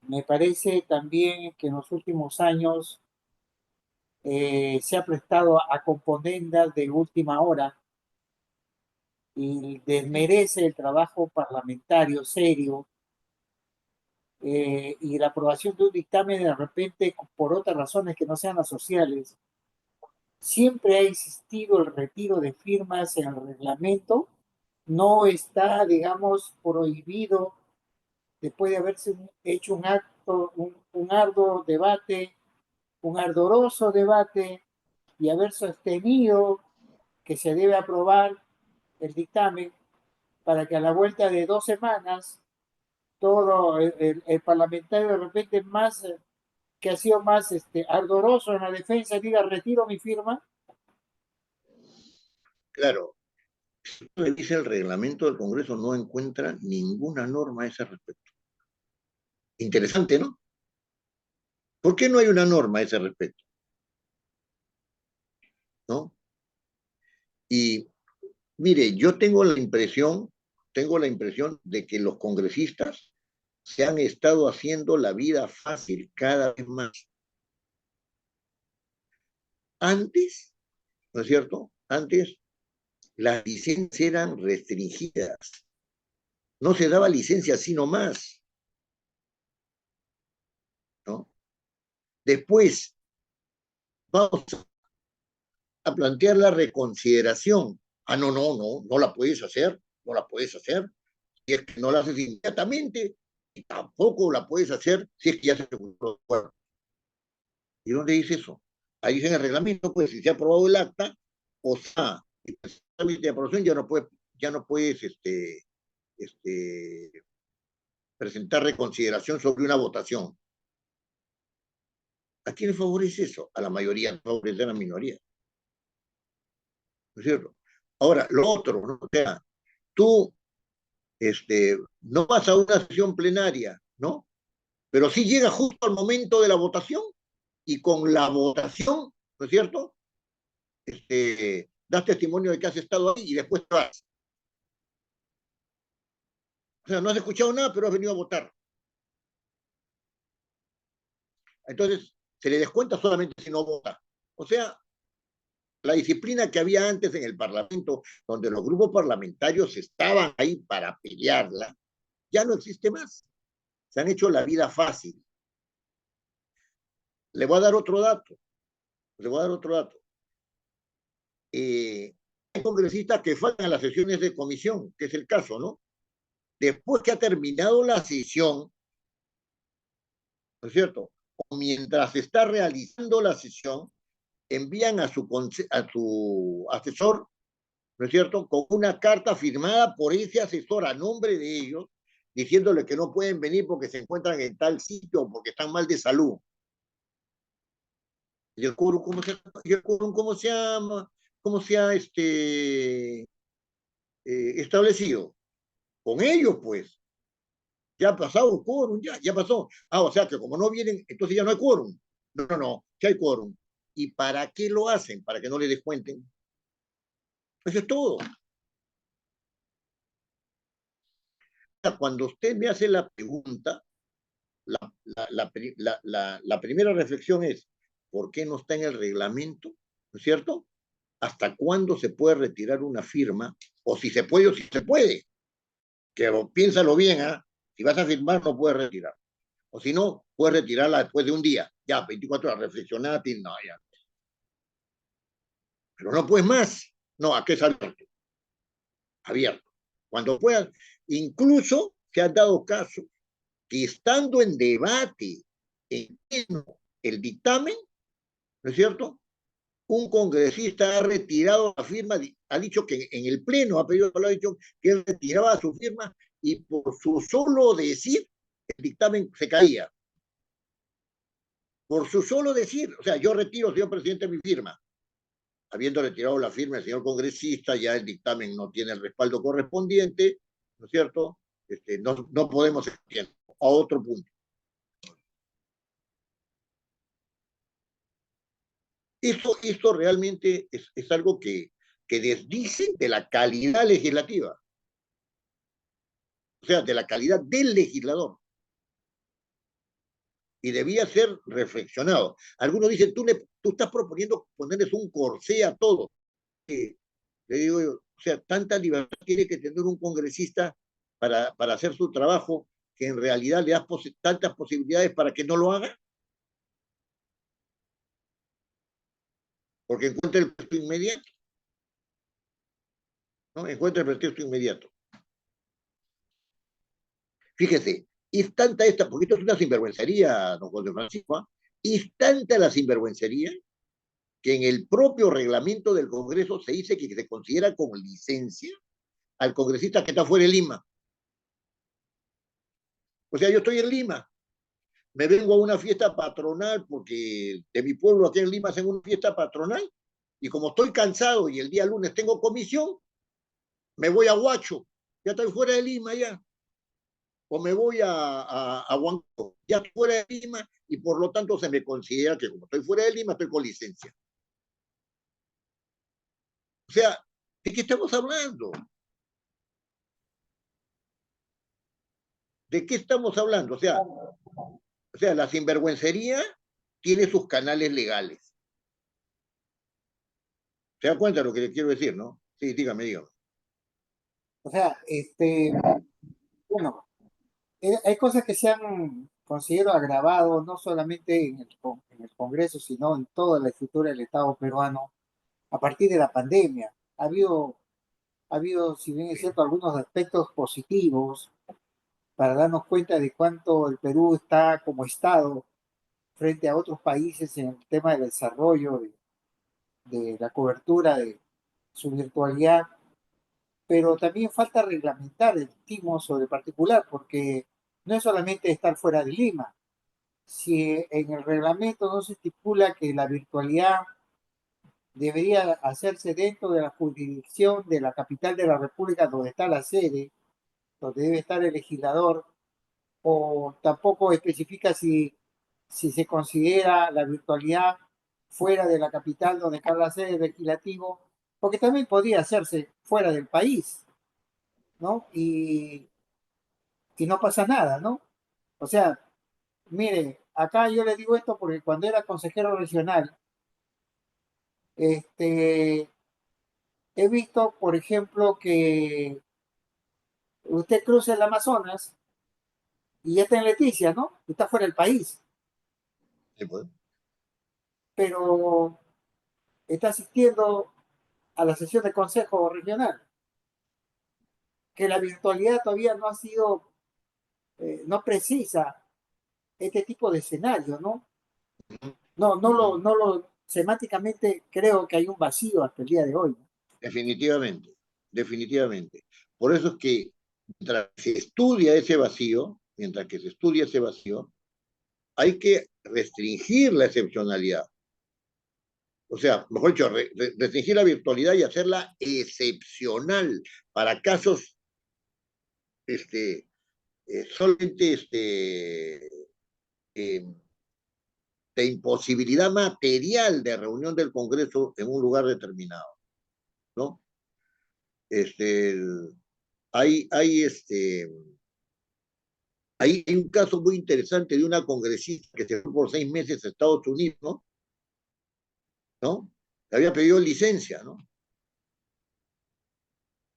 me parece también que en los últimos años se ha prestado a componendas de última hora y desmerece el trabajo parlamentario serio y la aprobación de un dictamen de repente por otras razones que no sean las sociales. Siempre ha existido el retiro de firmas en el reglamento, no está, digamos, prohibido después de haberse hecho un acto, un arduo debate, un ardoroso debate y haber sostenido que se debe aprobar el dictamen para que a la vuelta de 2 semanas todo el parlamentario de repente más que ha sido más ardoroso en la defensa diga retiro mi firma. Claro, si uno revisa el reglamento del Congreso, no encuentra ninguna norma a ese respecto. Interesante, ¿no? ¿Por qué no hay una norma a ese respecto? ¿No? Y mire, yo tengo la impresión de que los congresistas se han estado haciendo la vida fácil cada vez más. Antes, ¿no es cierto? Antes las licencias eran restringidas. No se daba licencia así nomás, ¿no? Después, vamos a plantear la reconsideración. Ah, no la puedes hacer, no la puedes hacer. Si es que no la haces inmediatamente, y tampoco la puedes hacer si es que ya se ejecutó el acuerdo. ¿Y dónde dice eso? Ahí dice en el reglamento, pues, si se ha aprobado el acta, o sea, el trámite de aprobación ya no puedes presentar reconsideración sobre una votación. ¿A quién le favorece eso? A la mayoría, favorece a la minoría. ¿No es cierto? Ahora, lo otro, ¿no? O sea, tú no vas a una sesión plenaria, ¿no? Pero sí llega justo al momento de la votación y con la votación, ¿no es cierto?, das testimonio de que has estado ahí y después te vas. O sea, no has escuchado nada, pero has venido a votar. Entonces, se le descuenta solamente si no vota. O sea, la disciplina que había antes en el Parlamento, donde los grupos parlamentarios estaban ahí para pelearla, ya no existe más. Se han hecho la vida fácil. Le voy a dar otro dato. Hay congresistas que faltan a las sesiones de comisión, que es el caso, ¿no? Después que ha terminado la sesión, ¿no es cierto? O mientras se está realizando la sesión, envían a su asesor, ¿no es cierto?, con una carta firmada por ese asesor a nombre de ellos, diciéndole que no pueden venir porque se encuentran en tal sitio o porque están mal de salud. ¿Y el quórum cómo se ha establecido? Con ellos, pues. Ya ha pasado el quórum, ya pasó. Ah, o sea que como no vienen, entonces ya no hay quórum. No, que hay quórum. ¿Y para qué lo hacen? Para que no le descuenten. Eso es todo. Cuando usted me hace la pregunta, la primera reflexión es, ¿por qué no está en el reglamento? ¿No es cierto? ¿Hasta cuándo se puede retirar una firma? O si se puede o si se puede. Que piénsalo bien, ¿ah? Si vas a firmar, no puedes retirar. O si no, puedes retirarla después de un día. Ya, 24 horas, reflexionar, no, ya. pero no puedes más. No, aquí es abierto. Abierto. Cuando puedan, incluso se han dado casos que estando en debate en el dictamen, ¿no es cierto? Un congresista ha retirado la firma, ha dicho que en el pleno ha pedido, ha dicho que él retiraba su firma y por su solo decir el dictamen se caía. Por su solo decir, o sea, yo retiro, señor presidente, mi firma. Habiendo retirado la firma el señor congresista, ya el dictamen no tiene el respaldo correspondiente, ¿no es cierto? No podemos ir a otro punto. Esto realmente es algo que desdice de la calidad legislativa, o sea, de la calidad del legislador. Y debía ser reflexionado. Algunos dicen, tú estás proponiendo ponerles un corsé a todo. Le digo yo, o sea, tanta libertad tiene que tener un congresista para hacer su trabajo que en realidad le das tantas posibilidades para que no lo haga. Porque encuentra el pretexto inmediato. ¿No? Encuentra el pretexto inmediato. Fíjese, es tanta esta, porque esto es una sinvergüencería, don José Francisco, ¿eh? Es tanta la sinvergüencería que en el propio reglamento del Congreso se dice que se considera con licencia al congresista que está fuera de Lima. O sea, yo estoy en Lima, me vengo a una fiesta patronal porque de mi pueblo aquí en Lima hacen una fiesta patronal y como estoy cansado y el día lunes tengo comisión, me voy a Huacho, ya estoy fuera de Lima ya. O me voy a Huancayo, ya estoy fuera de Lima y por lo tanto se me considera que como estoy fuera de Lima estoy con licencia. O sea, ¿de qué estamos hablando? ¿De qué estamos hablando? O sea, la sinvergüencería tiene sus canales legales. ¿Se da cuenta de lo que le quiero decir, no? Sí, dígame. O sea, bueno, hay cosas que se han considerado agravados, no solamente en el Congreso, sino en toda la estructura del Estado peruano, a partir de la pandemia. Ha habido, si bien es cierto, algunos aspectos positivos para darnos cuenta de cuánto el Perú está como Estado frente a otros países en el tema del desarrollo, de la cobertura de su virtualidad, pero también falta reglamentar el timo sobre particular, porque no es solamente estar fuera de Lima. Si en el reglamento no se estipula que la virtualidad debería hacerse dentro de la jurisdicción de la capital de la República, donde está la sede, donde debe estar el legislador, o tampoco especifica si se considera la virtualidad fuera de la capital donde está la sede legislativo, porque también podría hacerse fuera del país, ¿no? Y no pasa nada, ¿no? O sea, mire, acá yo le digo esto porque cuando era consejero regional, he visto, por ejemplo, que usted cruza el Amazonas y ya está en Leticia, ¿no? Está fuera del país, Sí, pues. pero está asistiendo a la sesión de consejo regional, que la virtualidad todavía no ha sido, no precisa este tipo de escenario, ¿no? Semánticamente creo que hay un vacío hasta el día de hoy. Definitivamente, definitivamente. Por eso es que mientras se estudia ese vacío, hay que restringir la excepcionalidad. O sea, mejor dicho, restringir la virtualidad y hacerla excepcional para casos solamente eh, de imposibilidad material de reunión del Congreso en un lugar determinado, ¿no? Este, hay, hay, este, hay un caso muy interesante de una congresista que se fue por 6 meses a Estados Unidos, ¿no? Había pedido licencia, ¿no?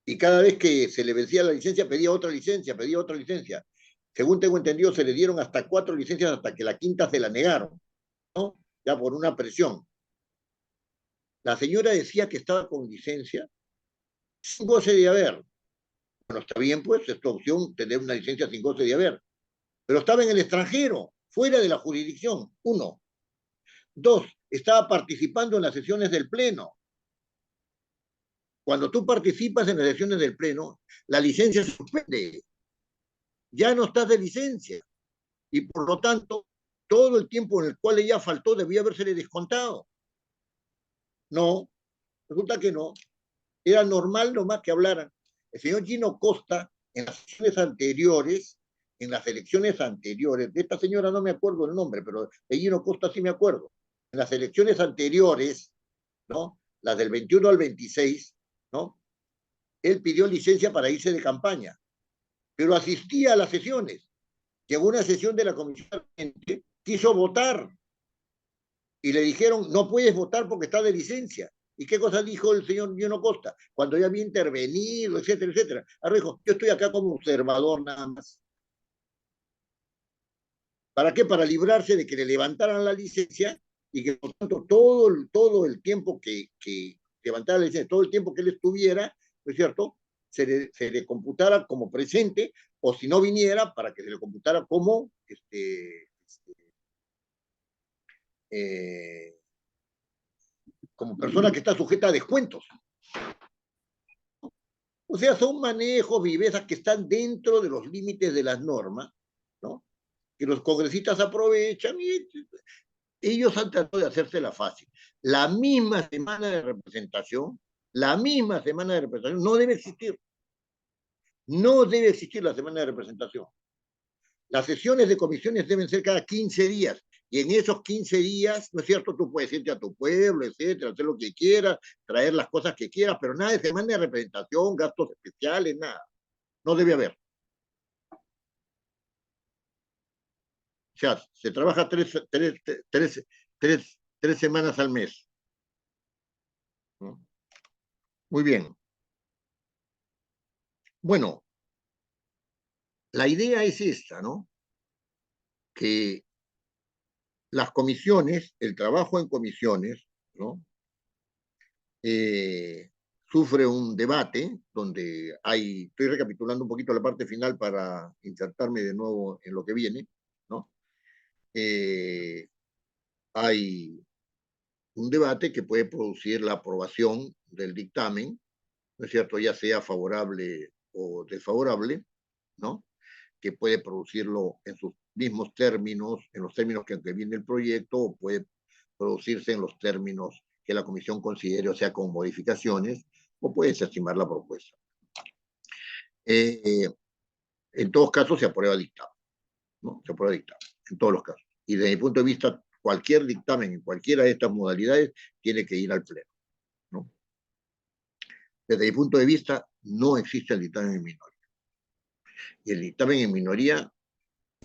Y cada vez que se le vencía la licencia, pedía otra licencia, pedía otra licencia. Según tengo entendido, se le dieron hasta 4 licencias hasta que la quinta se la negaron, ¿no? Ya por una presión. La señora decía que estaba con licencia sin goce de haber. Bueno, está bien, pues, es tu opción tener una licencia sin goce de haber. Pero estaba en el extranjero, fuera de la jurisdicción, uno. Dos, estaba participando en las sesiones del Pleno. Cuando tú participas en las sesiones del Pleno, la licencia se suspende. Ya no estás de licencia. Y por lo tanto, todo el tiempo en el cual ella faltó debía habérsele descontado. No, resulta que no. Era normal nomás que hablaran. El señor Gino Costa, en las sesiones anteriores, en las elecciones anteriores, de esta señora no me acuerdo el nombre, pero de Gino Costa sí me acuerdo. En las elecciones anteriores, ¿no? Las del 21 al 26, ¿no? Él pidió licencia para irse de campaña, pero asistía a las sesiones. Llegó una sesión de la comisión, quiso votar y le dijeron, no puedes votar porque está de licencia. ¿Y qué cosa dijo el señor Gino Costa? Cuando ya había intervenido, etcétera, etcétera. Ahora dijo, yo estoy acá como observador nada más. ¿Para qué? Para librarse de que le levantaran la licencia y que, por tanto, todo el tiempo que levantara la licencia, todo el tiempo que él estuviera, ¿no es cierto?, se le computara como presente, o si no viniera, para que se le computara como como persona que está sujeta a descuentos. O sea, son manejos, vivezas que están dentro de los límites de las normas, ¿no? Que los congresistas aprovechan y ellos han tratado de hacérsela fácil. La misma semana de representación no debe existir. No debe existir la semana de representación. Las sesiones de comisiones deben ser cada 15 días. Y en esos 15 días, ¿no es cierto? Tú puedes irte a tu pueblo, etcétera, hacer lo que quieras, traer las cosas que quieras, pero nada de semana de representación, gastos especiales, nada. No debe haber. O sea, se trabaja tres semanas al mes. ¿No? Muy bien. Bueno, la idea es esta, ¿no? Que las comisiones, el trabajo en comisiones, ¿no? Sufre un debate donde estoy recapitulando un poquito la parte final para insertarme de nuevo en lo que viene, ¿no? Hay un debate que puede producir la aprobación del dictamen, ¿no es cierto?, ya sea favorable o desfavorable, ¿no?, que puede producirlo en sus mismos términos, en los términos que viene el proyecto, o puede producirse en los términos que la comisión considere, o sea, con modificaciones, o puede desestimar la propuesta. En todos casos se aprueba dictamen, ¿no? Se aprueba dictamen, en todos los casos. Y desde mi punto de vista, cualquier dictamen en cualquiera de estas modalidades tiene que ir al Pleno, ¿no? Desde mi punto de vista, no existe el dictamen en minoría. Y el dictamen en minoría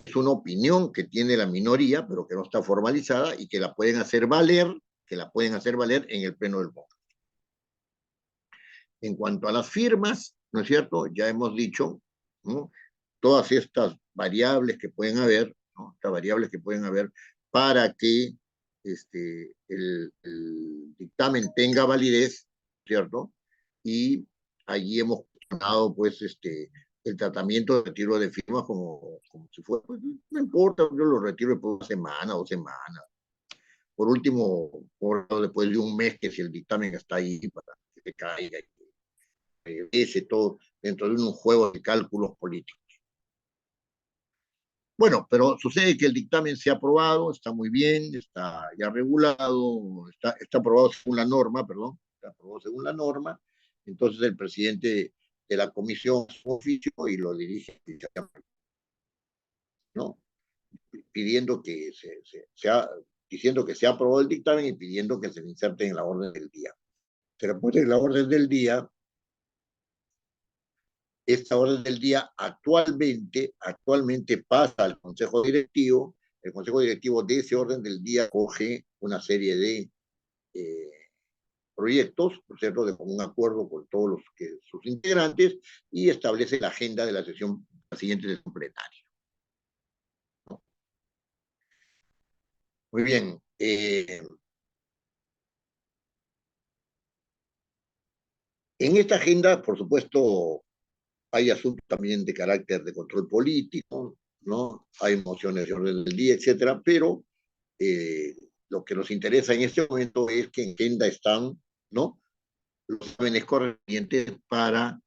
es una opinión que tiene la minoría, pero que no está formalizada y que la pueden hacer valer, en el Pleno del Congreso. En cuanto a las firmas, ¿no es cierto? Ya hemos dicho, ¿no?, todas estas variables que pueden haber, ¿no?, estas variables que pueden haber para que el dictamen tenga validez, ¿cierto? Y allí hemos cuestionado, pues, el tratamiento de retiro de firmas como si fuera, pues, no importa, yo lo retiro después de una semana, 2 semanas. Por último, después de un mes, que si el dictamen está ahí para que se caiga y regrese todo dentro de un juego de cálculos políticos. Bueno, pero sucede que el dictamen se ha aprobado, está muy bien, está ya regulado, está aprobado según la norma, perdón, está aprobado según la norma. Entonces el presidente de la comisión es un oficio y lo dirige, ¿no?, pidiendo que diciendo que se ha aprobado el dictamen y pidiendo que se le inserte en la orden del día. Pero pues en la orden del día, esta orden del día actualmente pasa al Consejo Directivo. El Consejo Directivo de ese orden del día coge una serie de proyectos, ¿no es cierto?, de común acuerdo con todos sus integrantes, y establece la agenda de la sesión, la siguiente sesión plenaria, ¿no? Muy bien. En esta agenda, por supuesto, hay asuntos también de carácter de control político, ¿no? Hay mociones de orden del día, etcétera, pero lo que nos interesa en este momento es que en agenda están, ¿no?, los exámenes correspondientes para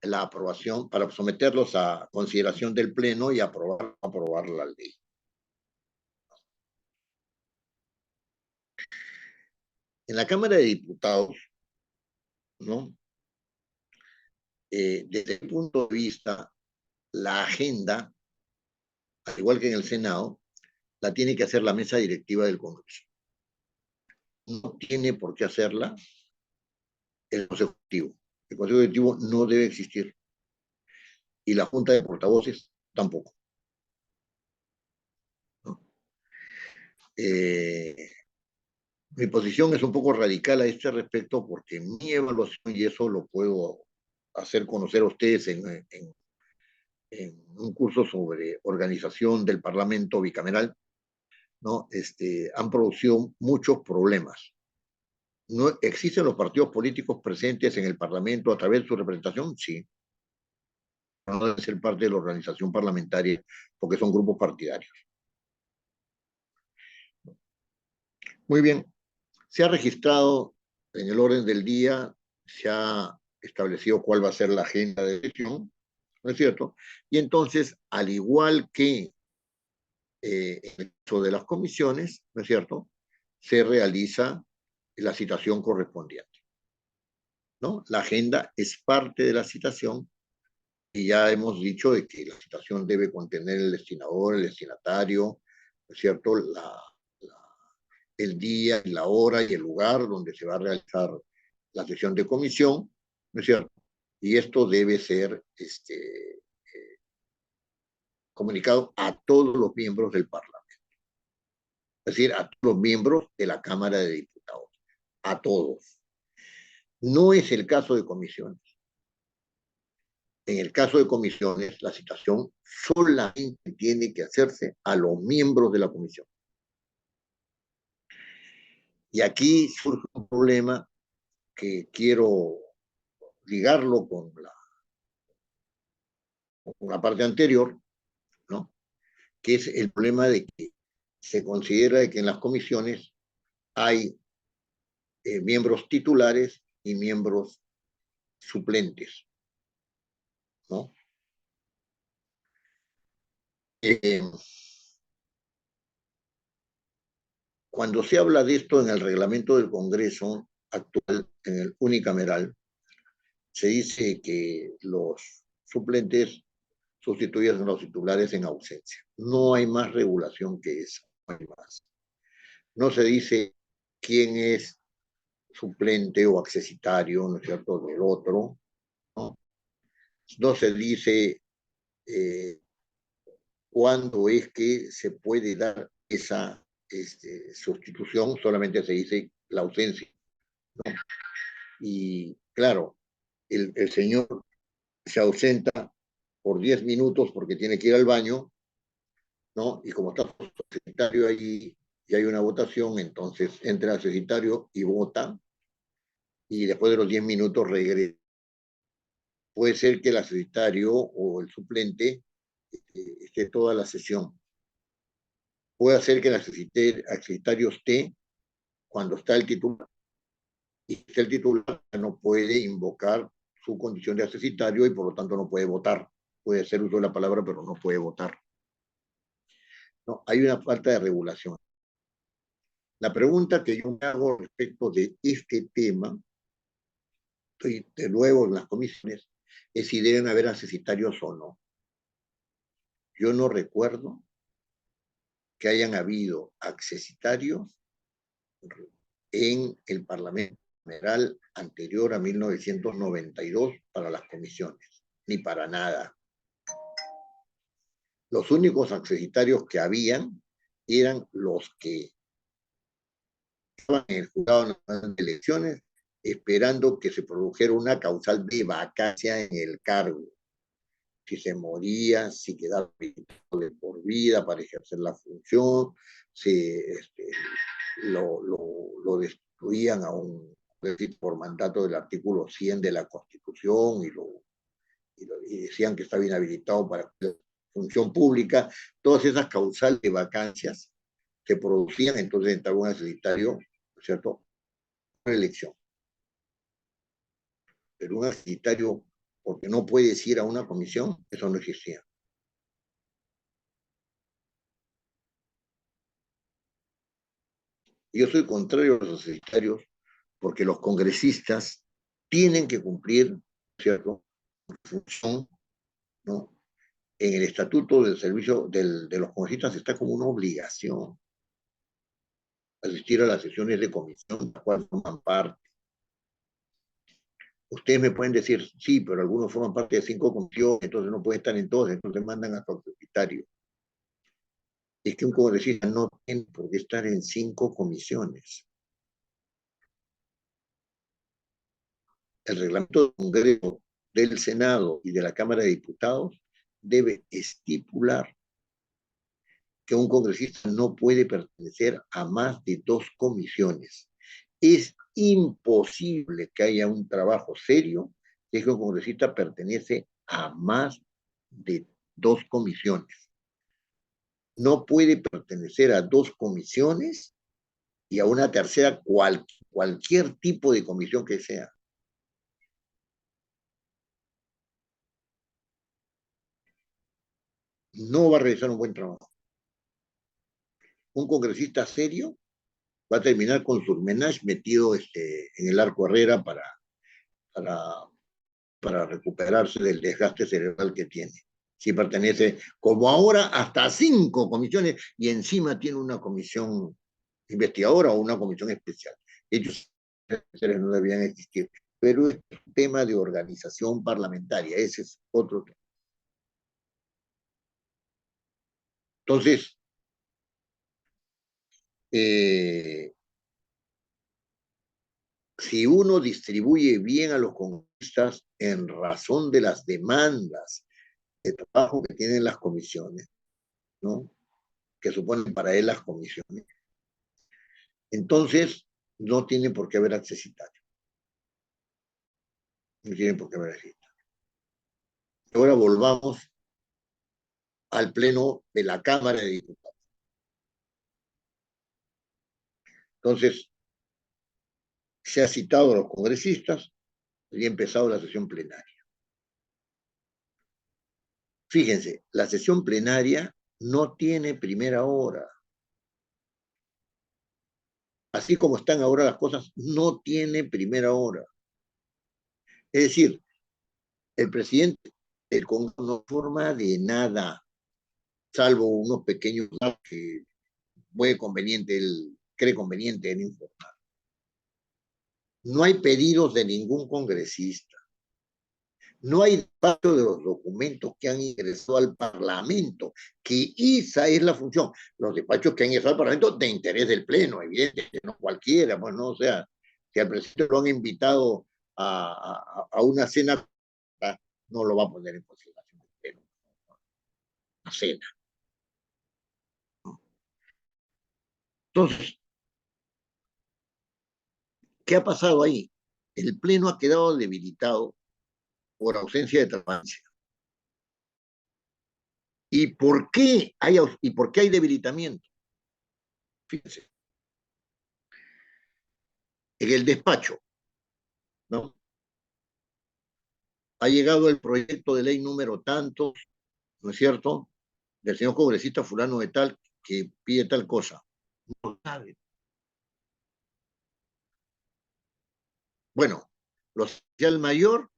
la aprobación, para someterlos a consideración del Pleno y aprobar la ley. En la Cámara de Diputados, ¿no?, desde el punto de vista, la agenda, al igual que en el Senado, la tiene que hacer la mesa directiva del Congreso. No tiene por qué hacerla el Consejo Ejecutivo. El Consejo Ejecutivo no debe existir. Y la Junta de Portavoces tampoco, ¿no? Mi posición es un poco radical a este respecto porque mi evaluación, y eso lo puedo hacer conocer a ustedes en un curso sobre organización del Parlamento bicameral, ¿no? Han producido muchos problemas. ¿No existen los partidos políticos presentes en el Parlamento a través de su representación? Sí. No deben ser parte de la organización parlamentaria porque son grupos partidarios. Muy bien. Se ha registrado en el orden del día, se ha establecido cuál va a ser la agenda de sesión, ¿no es cierto? Y entonces, al igual que en el caso de las comisiones, ¿no es cierto?, se realiza la citación correspondiente, ¿no? La agenda es parte de la citación y ya hemos dicho de que la citación debe contener el destinador, el destinatario, ¿no es cierto?, el día, la hora y el lugar donde se va a realizar la sesión de comisión, ¿no es cierto? Y esto debe ser comunicado a todos los miembros del Parlamento, es decir, a todos los miembros de la Cámara de Diputados, a todos. No es el caso de comisiones. En el caso de comisiones, la citación solamente tiene que hacerse a los miembros de la comisión. Y aquí surge un problema que quiero ligarlo con la parte anterior, ¿no?, que es el problema de que se considera que en las comisiones hay miembros titulares y miembros suplentes, ¿no? Cuando se habla de esto en el reglamento del Congreso actual, en el unicameral, se dice que los suplentes sustituyen a los titulares en ausencia. No hay más regulación que eso, no hay más. No se dice quién es suplente o accesitario, ¿no es cierto?, del otro, ¿no? No se dice cuándo es que se puede dar esa sustitución, solamente se dice la ausencia, ¿no? Y claro, el señor se ausenta por 10 minutos porque tiene que ir al baño, ¿no? Y como está el secretario allí y hay una votación, entonces entra el secretario y vota, y después de los 10 minutos regresa. Puede ser que el secretario o el suplente esté toda la sesión. Puede ser que el secretario esté cuando está el titular. Y si el titular no puede invocar su condición de accesitario y por lo tanto no puede votar. Puede hacer uso de la palabra, pero no puede votar. No, hay una falta de regulación. La pregunta que yo me hago respecto de este tema, y de nuevo en las comisiones, es si deben haber accesitarios o no. Yo no recuerdo que hayan habido accesitarios en el Parlamento Federal anterior a 1992 para las comisiones, ni para nada. Los únicos accesitarios que habían eran los que estaban en el Jurado Nacional de Elecciones esperando que se produjera una causal de vacancia en el cargo. Si se moría, si quedaba de por vida para ejercer la función, si lo destruían a un por mandato del artículo 100 de la Constitución y decían que estaba inhabilitado para la función pública, todas esas causales de vacancias se producían, entonces entraba un asesitario, ¿cierto? Una elección. Pero un asesitario, porque no puedes ir a una comisión, eso no existía. Yo soy contrario a los asesitarios porque los congresistas tienen que cumplir, ¿cierto?, función, ¿no? En el estatuto del servicio de los congresistas está como una obligación asistir a las sesiones de comisión, de las cuales forman parte. Ustedes me pueden decir, sí, pero algunos forman parte de 5 comisiones, entonces no pueden estar en todas, entonces mandan a su secretario. Es que un congresista no tiene por qué estar en 5 comisiones. El reglamento del Congreso, del Senado y de la Cámara de Diputados debe estipular que un congresista no puede pertenecer a más de 2 comisiones. Es imposible que haya un trabajo serio si es que un congresista pertenece a más de 2 comisiones. No puede pertenecer a 2 comisiones y a una tercera cualquier tipo de comisión que sea. No va a realizar un buen trabajo. Un congresista serio va a terminar con su menage metido en el arco Herrera para recuperarse del desgaste cerebral que tiene. Si pertenece, como ahora, hasta 5 comisiones y encima tiene una comisión investigadora o una comisión especial. Ellos no debían existir. Pero es un tema de organización parlamentaria, ese es otro tema. Entonces, si uno distribuye bien a los congresistas en razón de las demandas de trabajo que tienen las comisiones, ¿no?, que suponen para él las comisiones, entonces no tiene por qué haber accesitario. No tiene por qué haber accesitario. Ahora volvamos al pleno de la Cámara de Diputados. Entonces, se ha citado a los congresistas y ha empezado la sesión plenaria. Fíjense, la sesión plenaria no tiene primera hora. Así como están ahora las cosas, no tiene primera hora. Es decir, el presidente del Congreso no forma de nada, salvo unos pequeños que él cree conveniente en informar. No hay pedidos de ningún congresista. No hay despacho de los documentos que han ingresado al Parlamento, que esa es la función. Los despachos que han ingresado al Parlamento de interés del Pleno, evidentemente, no cualquiera, pues no, o sea, si al presidente lo han invitado a una cena, no lo va a poner en consideración del Pleno. Una cena. Entonces, ¿qué ha pasado ahí? El Pleno ha quedado debilitado por ausencia de transparencia. ¿Y por qué hay debilitamiento? Fíjense. En el despacho, ¿no?, ha llegado el proyecto de ley número tanto, ¿no es cierto?, del señor congresista fulano de tal, que pide tal cosa. No sabe. Bueno, lo oficial mayor,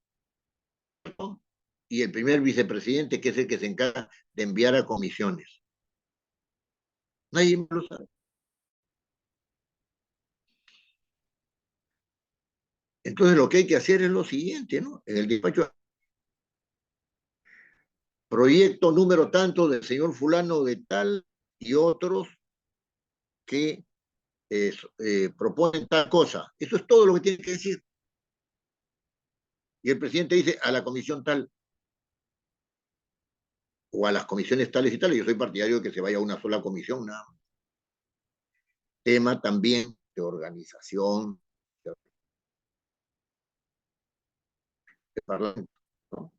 ¿no?, y el primer vicepresidente, que es el que se encarga de enviar a comisiones. Nadie lo sabe. Entonces lo que hay que hacer es lo siguiente, ¿no? En el despacho, proyecto número tanto del señor fulano de tal y otros que proponen tal cosa. Eso es todo lo que tiene que decir. Y el presidente dice a la comisión tal o a las comisiones tales y tales. Yo soy partidario de que se vaya a una sola comisión, nada más. Tema también de organización, del Parlamento, ¿no?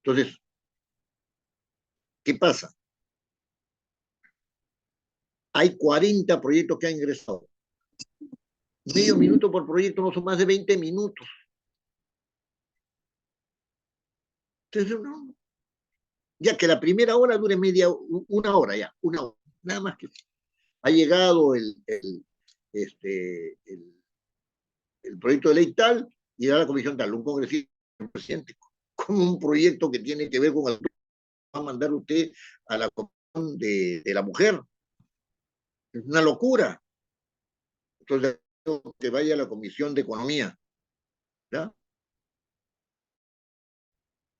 Entonces, ¿qué pasa? Hay 40 proyectos que han ingresado. Medio minuto por proyecto no son más de 20 minutos. Entonces, no, ya que la primera hora dure una hora ya, una hora, nada más que ha llegado el proyecto de ley tal y da la comisión tal, un congresista, un presidente, como un proyecto que tiene que ver con el va a mandar usted a la comisión de la mujer. Es una locura. Entonces, que vaya a la comisión de economía, ¿ya?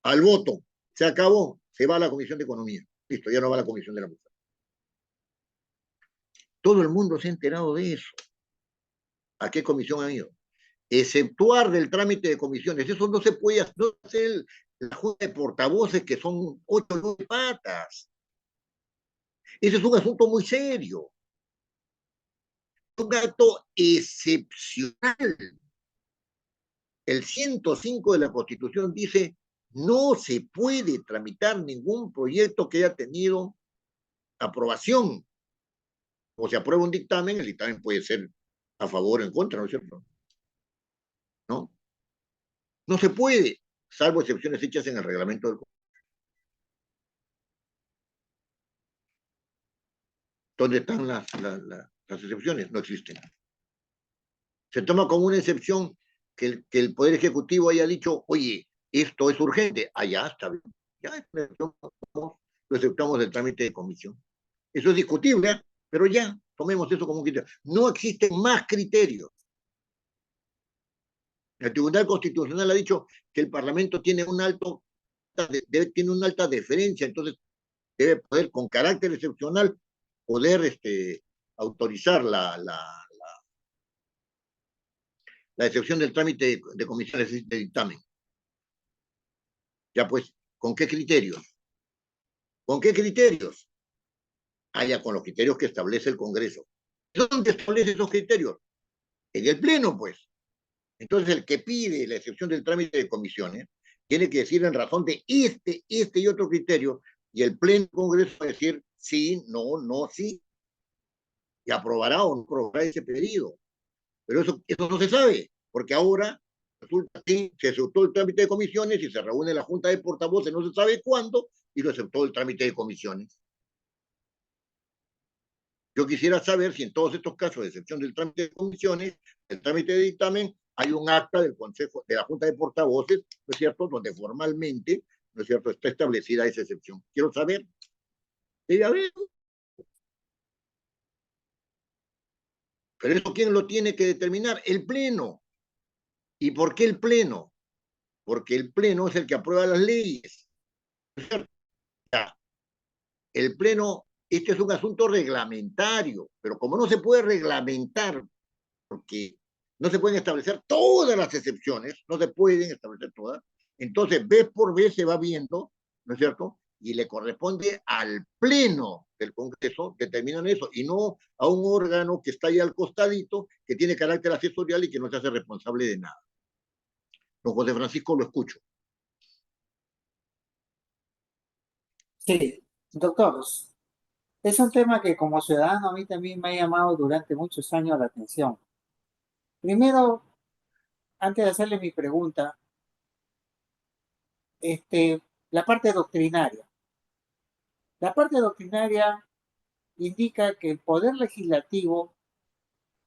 Al voto, se acabó, se va a la comisión de economía. Listo, ya no va a la comisión de la mujer. Todo el mundo se ha enterado de eso. ¿A qué comisión han ido? Exceptuar del trámite de comisiones. Eso no se puede hacer la junta de portavoces, que son 8 o 9 patas. Ese es un asunto muy serio. Un acto excepcional. El 105 de la Constitución dice: no se puede tramitar ningún proyecto que haya tenido aprobación. O se aprueba un dictamen, el dictamen puede ser a favor o en contra, ¿no es cierto? ¿No? No se puede, salvo excepciones hechas en el reglamento del Congreso. ¿Dónde están las excepciones? No existen. Se toma como una excepción que el Poder Ejecutivo haya dicho: oye, esto es urgente. Allá está bien. Ya lo aceptamos del trámite de comisión. Eso es discutible, ¿eh? Pero ya, tomemos eso como un criterio. No existen más criterios. El Tribunal Constitucional ha dicho que el Parlamento tiene tiene una alta deferencia, entonces debe poder, con carácter excepcional, poder autorizar la excepción del trámite de comisiones de dictamen. Ya pues, ¿con qué criterios? ¿Con qué criterios? Con los criterios que establece el Congreso. ¿Dónde establece esos criterios? En el Pleno, pues. Entonces, el que pide la excepción del trámite de comisiones tiene que decir en razón de este y otro criterio, y el Pleno del Congreso va a decir sí, no, sí, y aprobará o no aprobará ese pedido. Pero eso no se sabe, porque ahora resulta que se aceptó el trámite de comisiones y se reúne la Junta de Portavoces, no se sabe cuándo, y lo aceptó el trámite de comisiones. Yo quisiera saber si en todos estos casos, de excepción del trámite de comisiones, el trámite de dictamen, hay un acta del Consejo, de la Junta de Portavoces, ¿no es cierto?, donde formalmente, ¿no es cierto?, está establecida esa excepción. Quiero saber. Debe haber. Pero eso, ¿quién lo tiene que determinar? El Pleno. ¿Y por qué el Pleno? Porque el Pleno es el que aprueba las leyes. ¿No es cierto? Ya. El Pleno, este es un asunto reglamentario, pero como no se puede reglamentar, porque no se pueden establecer todas las excepciones, no se pueden establecer todas, entonces vez por vez se va viendo, ¿no es cierto?, y le corresponde al Pleno del Congreso determinar eso, y no a un órgano que está ahí al costadito, que tiene carácter asesorial y que no se hace responsable de nada. Don José Francisco, lo escucho. Sí, doctor, es un tema que como ciudadano a mí también me ha llamado durante muchos años la atención. Primero, antes de hacerle mi pregunta, la parte doctrinaria. La parte doctrinaria indica que el poder legislativo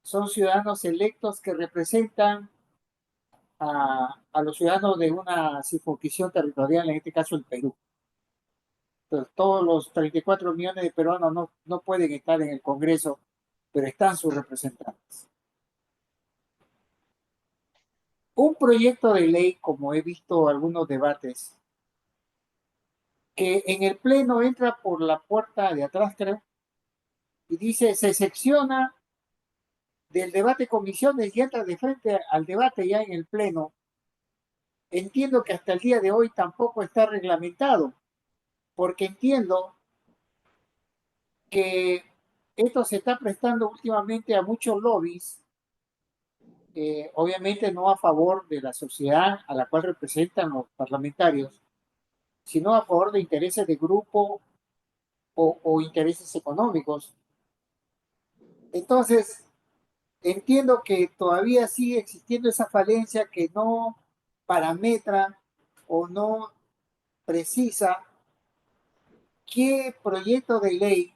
son ciudadanos electos que representan a los ciudadanos de una circunscripción territorial, en este caso el Perú. Entonces, todos los 34 millones de peruanos no pueden estar en el Congreso, pero están sus representantes. Un proyecto de ley, como he visto algunos debates, que en el Pleno entra por la puerta de atrás, creo, y dice, se secciona del debate comisiones y entra de frente al debate ya en el Pleno. Entiendo que hasta el día de hoy tampoco está reglamentado, porque entiendo que esto se está prestando últimamente a muchos lobbies obviamente no a favor de la sociedad a la cual representan los parlamentarios, sino a favor de intereses de grupo o intereses económicos. Entonces, entiendo que todavía sigue existiendo esa falencia que no parametra o no precisa qué proyecto de ley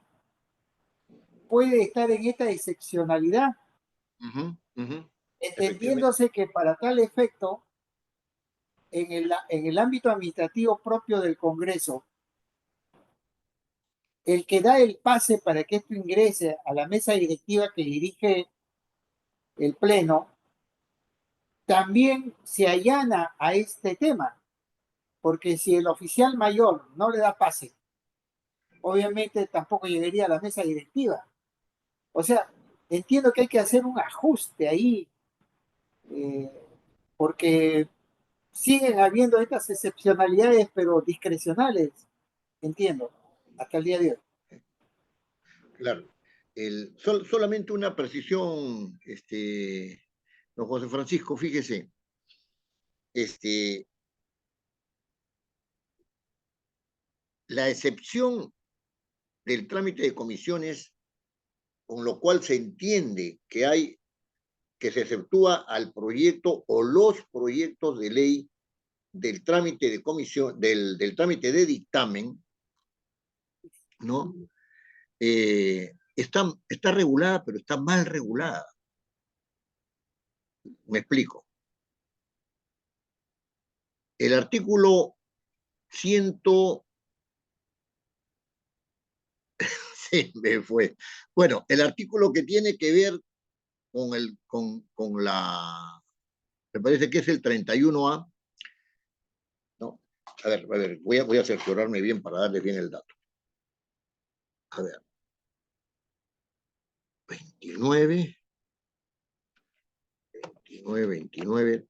puede estar en esta excepcionalidad, Efectivamente. entendiéndose que para tal efecto, en el ámbito administrativo propio del Congreso, el que da el pase para que esto ingrese a la mesa directiva que dirige el Pleno, también se allana a este tema, porque si el oficial mayor no le da pase, obviamente tampoco llegaría a la mesa directiva. O sea, entiendo que hay que hacer un ajuste ahí, eh, porque siguen habiendo estas excepcionalidades, pero discrecionales, entiendo, hasta el día de hoy. Claro. Solamente una precisión, don José Francisco, fíjese, la excepción del trámite de comisiones, con lo cual se entiende que se exceptúa al proyecto o los proyectos de ley del trámite de comisión, del trámite de dictamen, ¿no? Está regulada, pero está mal regulada. Me explico. El artículo 100, sí, me fue. Bueno, el artículo que tiene que ver con me parece que es el 31A, ¿no? A ver, voy a cerciorarme bien para darle bien el dato. A ver. 29,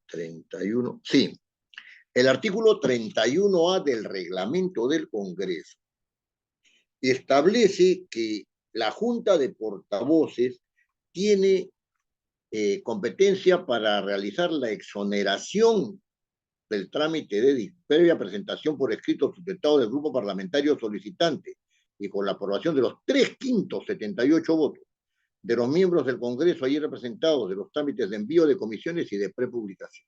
31. Sí, el artículo 31A del reglamento del Congreso establece que la Junta de Portavoces tiene competencia para realizar la exoneración del trámite de previa presentación por escrito sustentado del grupo parlamentario solicitante y con la aprobación de los 3/5, 78 votos de los miembros del Congreso allí representados, de los trámites de envío de comisiones y de prepublicación.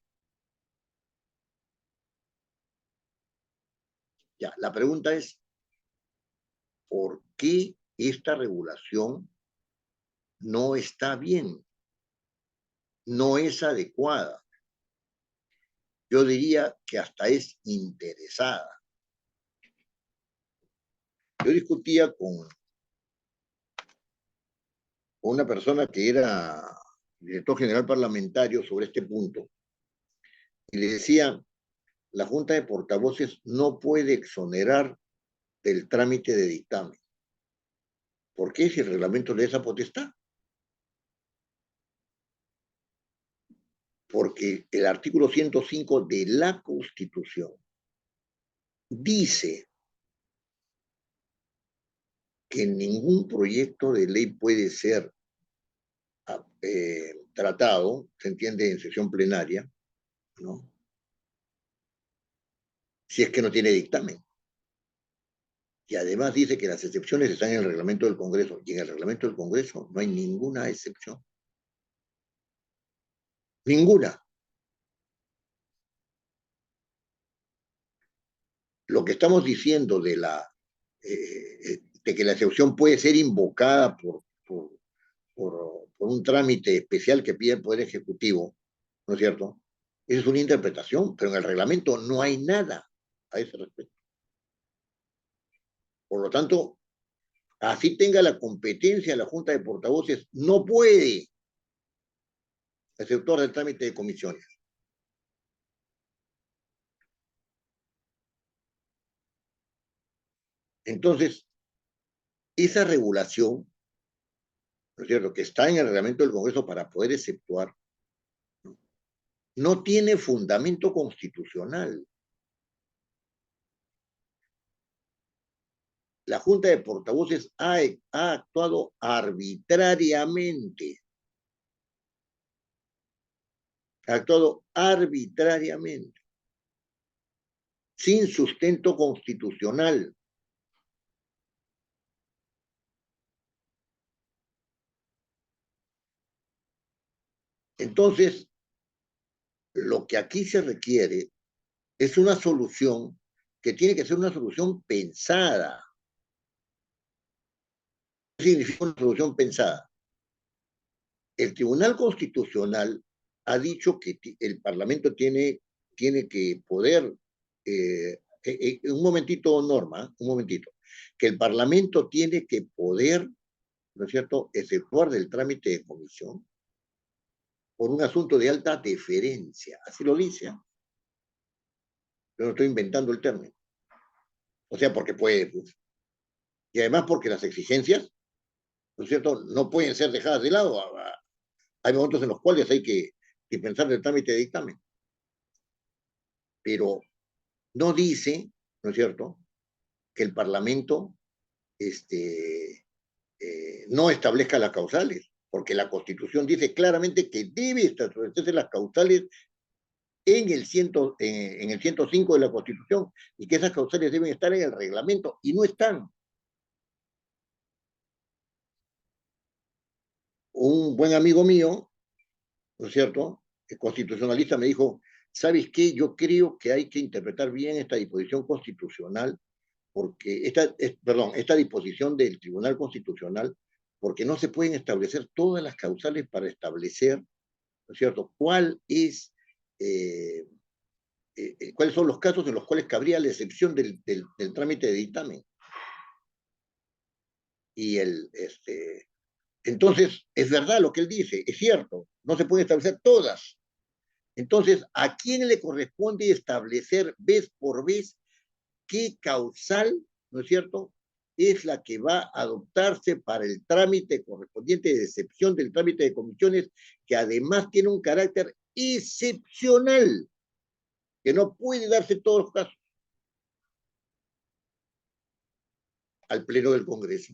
Ya, la pregunta es, ¿por qué esta regulación no está bien? No es adecuada. Yo diría que hasta es interesada. Yo discutía con una persona que era director general parlamentario sobre este punto y le decía, la Junta de Portavoces no puede exonerar del trámite de dictamen. ¿Por qué si el reglamento le da esa potestad? Porque el artículo 105 de la Constitución dice que ningún proyecto de ley puede ser tratado, se entiende en sesión plenaria, ¿no? Si es que no tiene dictamen. Y además dice que las excepciones están en el reglamento del Congreso. Y en el reglamento del Congreso no hay ninguna excepción. Ninguna. Lo que estamos diciendo de que la excepción puede ser invocada por un trámite especial que pide el Poder Ejecutivo, ¿no es cierto? Esa es una interpretación, pero en el reglamento no hay nada a ese respecto. Por lo tanto, así tenga la competencia la Junta de Portavoces, no puede exceptuar del trámite de comisiones. Entonces, esa regulación, ¿no es cierto?, que está en el reglamento del Congreso para poder exceptuar, no tiene fundamento constitucional. La Junta de Portavoces ha actuado arbitrariamente. ha actuado arbitrariamente, sin sustento constitucional. Entonces, lo que aquí se requiere es una solución que tiene que ser una solución pensada. ¿Qué significa una solución pensada? El Tribunal Constitucional ha dicho que el Parlamento tiene que poder, un momentito, Norma, un momentito, que el Parlamento tiene que poder, ¿no es cierto?, efectuar del trámite de comisión por un asunto de alta deferencia. Así lo dice. Yo no estoy inventando el término. O sea, porque puede, pues. Y además porque las exigencias, ¿no es cierto?, no pueden ser dejadas de lado. Hay momentos en los cuales hay que pensar en el trámite de dictamen. Pero no dice, ¿no es cierto?, que el Parlamento no establezca las causales, porque la Constitución dice claramente que debe establecerse las causales en el 105 de la Constitución, y que esas causales deben estar en el reglamento, y no están. Un buen amigo mío, ¿no es cierto?, el constitucionalista, me dijo, ¿sabes qué? Yo creo que hay que interpretar bien esta disposición constitucional, porque esta disposición del Tribunal Constitucional, porque no se pueden establecer todas las causales para establecer, ¿no es cierto?, cuáles son los casos en los cuales cabría la excepción del trámite de dictamen. Y entonces, es verdad lo que él dice, es cierto, no se pueden establecer todas. Entonces, ¿a quién le corresponde establecer vez por vez qué causal, ¿no es cierto?, es la que va a adoptarse para el trámite correspondiente de excepción del trámite de comisiones, que además tiene un carácter excepcional, que no puede darse en todos los casos? Al Pleno del Congreso.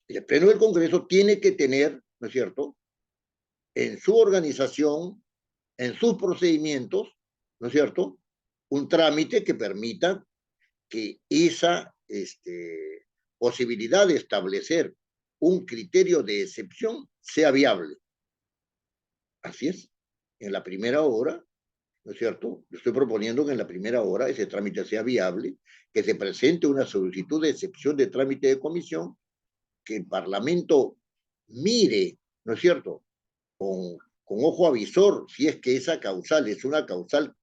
Y el Pleno del Congreso tiene que tener, ¿no es cierto?, en su organización, en sus procedimientos, ¿no es cierto?, un trámite que permita que esa posibilidad de establecer un criterio de excepción sea viable. Así es. En la primera hora, ¿no es cierto?, yo estoy proponiendo que en la primera hora ese trámite sea viable, que se presente una solicitud de excepción de trámite de comisión, que el Parlamento mire, ¿no es cierto?, con ojo avisor, si es que esa causal es una causal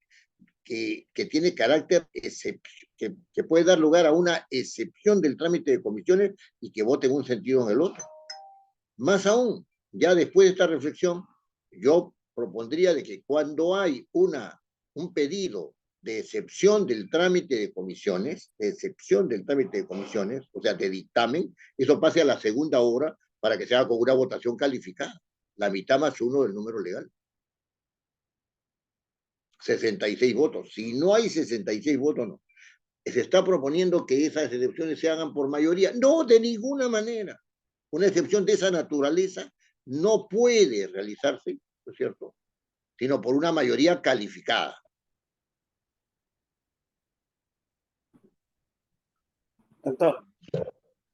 que tiene carácter, que puede dar lugar a una excepción del trámite de comisiones, y que vote en un sentido o en el otro. Más aún, ya después de esta reflexión, yo propondría de que cuando hay un pedido de excepción del trámite de comisiones, o sea, de dictamen, eso pase a la segunda hora para que se haga con una votación calificada, la mitad más uno del número legal. 66 votos. Si no hay 66 votos, no. Se está proponiendo que esas excepciones se hagan por mayoría. No, de ninguna manera. Una excepción de esa naturaleza no puede realizarse, ¿no es cierto?, sino por una mayoría calificada. Doctor.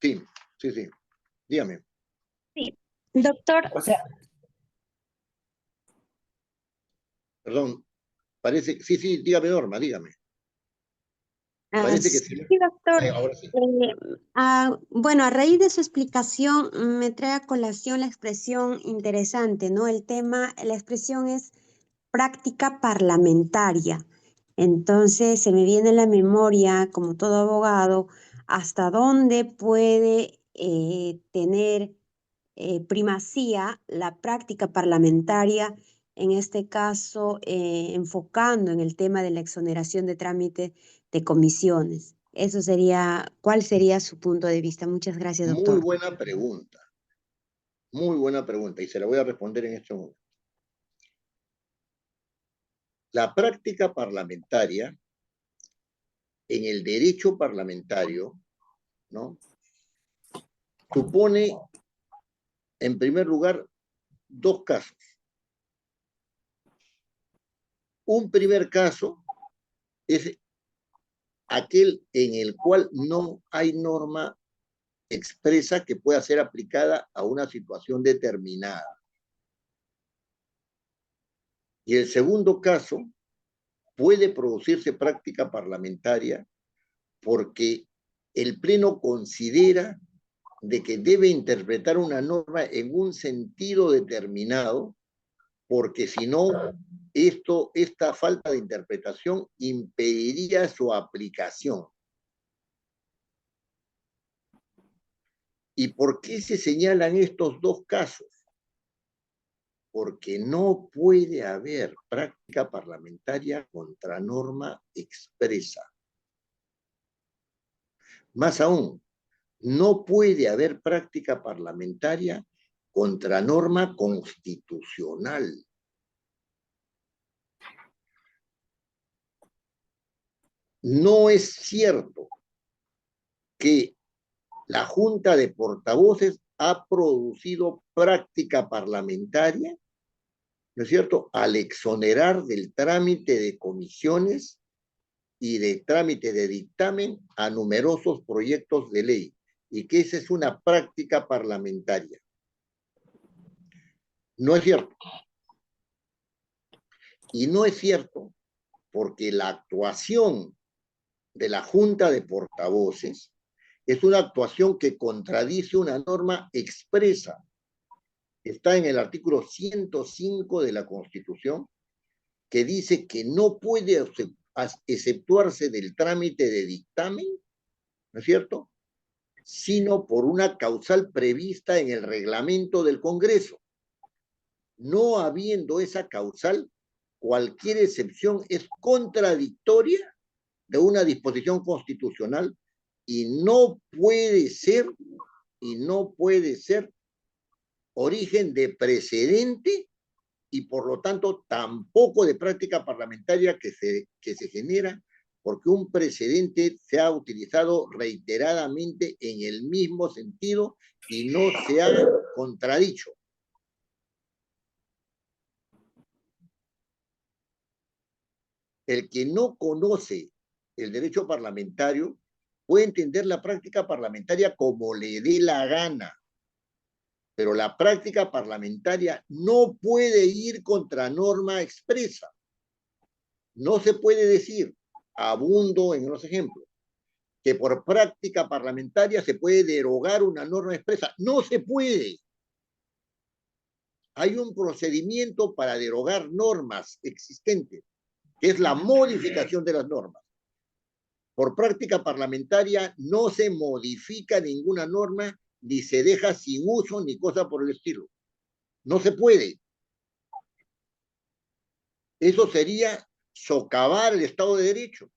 Sí, sí, sí. Dígame. Sí, doctor. O sea, perdón, parece, sí, dígame, Norma, dígame. Parece que sí. Sí, doctor. Ahora sí. Bueno, a raíz de su explicación me trae a colación la expresión interesante, ¿no? La expresión es práctica parlamentaria. Entonces se me viene a la memoria, como todo abogado, hasta dónde puede tener primacía la práctica parlamentaria, en este caso enfocando en el tema de la exoneración de trámite de comisiones. Eso sería, ¿cuál sería su punto de vista? Muchas gracias, doctor. Muy buena pregunta, y se la voy a responder en este momento. La práctica parlamentaria, en el derecho parlamentario, ¿no?, supone, en primer lugar, dos casos. Un primer caso es aquel en el cual no hay norma expresa que pueda ser aplicada a una situación determinada. Y el segundo caso puede producirse práctica parlamentaria porque el Pleno considera de que debe interpretar una norma en un sentido determinado, porque si no, esta falta de interpretación impediría su aplicación. ¿Y por qué se señalan estos dos casos? Porque no puede haber práctica parlamentaria contra norma expresa. Más aún, no puede haber práctica parlamentaria contra norma constitucional. No es cierto que la Junta de Portavoces ha producido práctica parlamentaria, ¿no es cierto?, al exonerar del trámite de comisiones y de trámite de dictamen a numerosos proyectos de ley, y que esa es una práctica parlamentaria. No es cierto. Y no es cierto porque la actuación de la Junta de Portavoces es una actuación que contradice una norma expresa. Está en el artículo 105 de la Constitución, que dice que no puede exceptuarse del trámite de dictamen, ¿no es cierto?, sino por una causal prevista en el reglamento del Congreso. No habiendo esa causal, cualquier excepción es contradictoria de una disposición constitucional y no puede ser origen de precedente y por lo tanto tampoco de práctica parlamentaria que se genera porque un precedente se ha utilizado reiteradamente en el mismo sentido y no se ha contradicho. El que no conoce el derecho parlamentario puede entender la práctica parlamentaria como le dé la gana, pero la práctica parlamentaria no puede ir contra norma expresa. No se puede decir, abundo en los ejemplos, que por práctica parlamentaria se puede derogar una norma expresa. No se puede. Hay un procedimiento para derogar normas existentes, que es la modificación de las normas. Por práctica parlamentaria no se modifica ninguna norma, ni se deja sin uso, ni cosa por el estilo. No se puede. Eso sería socavar el Estado de Derecho.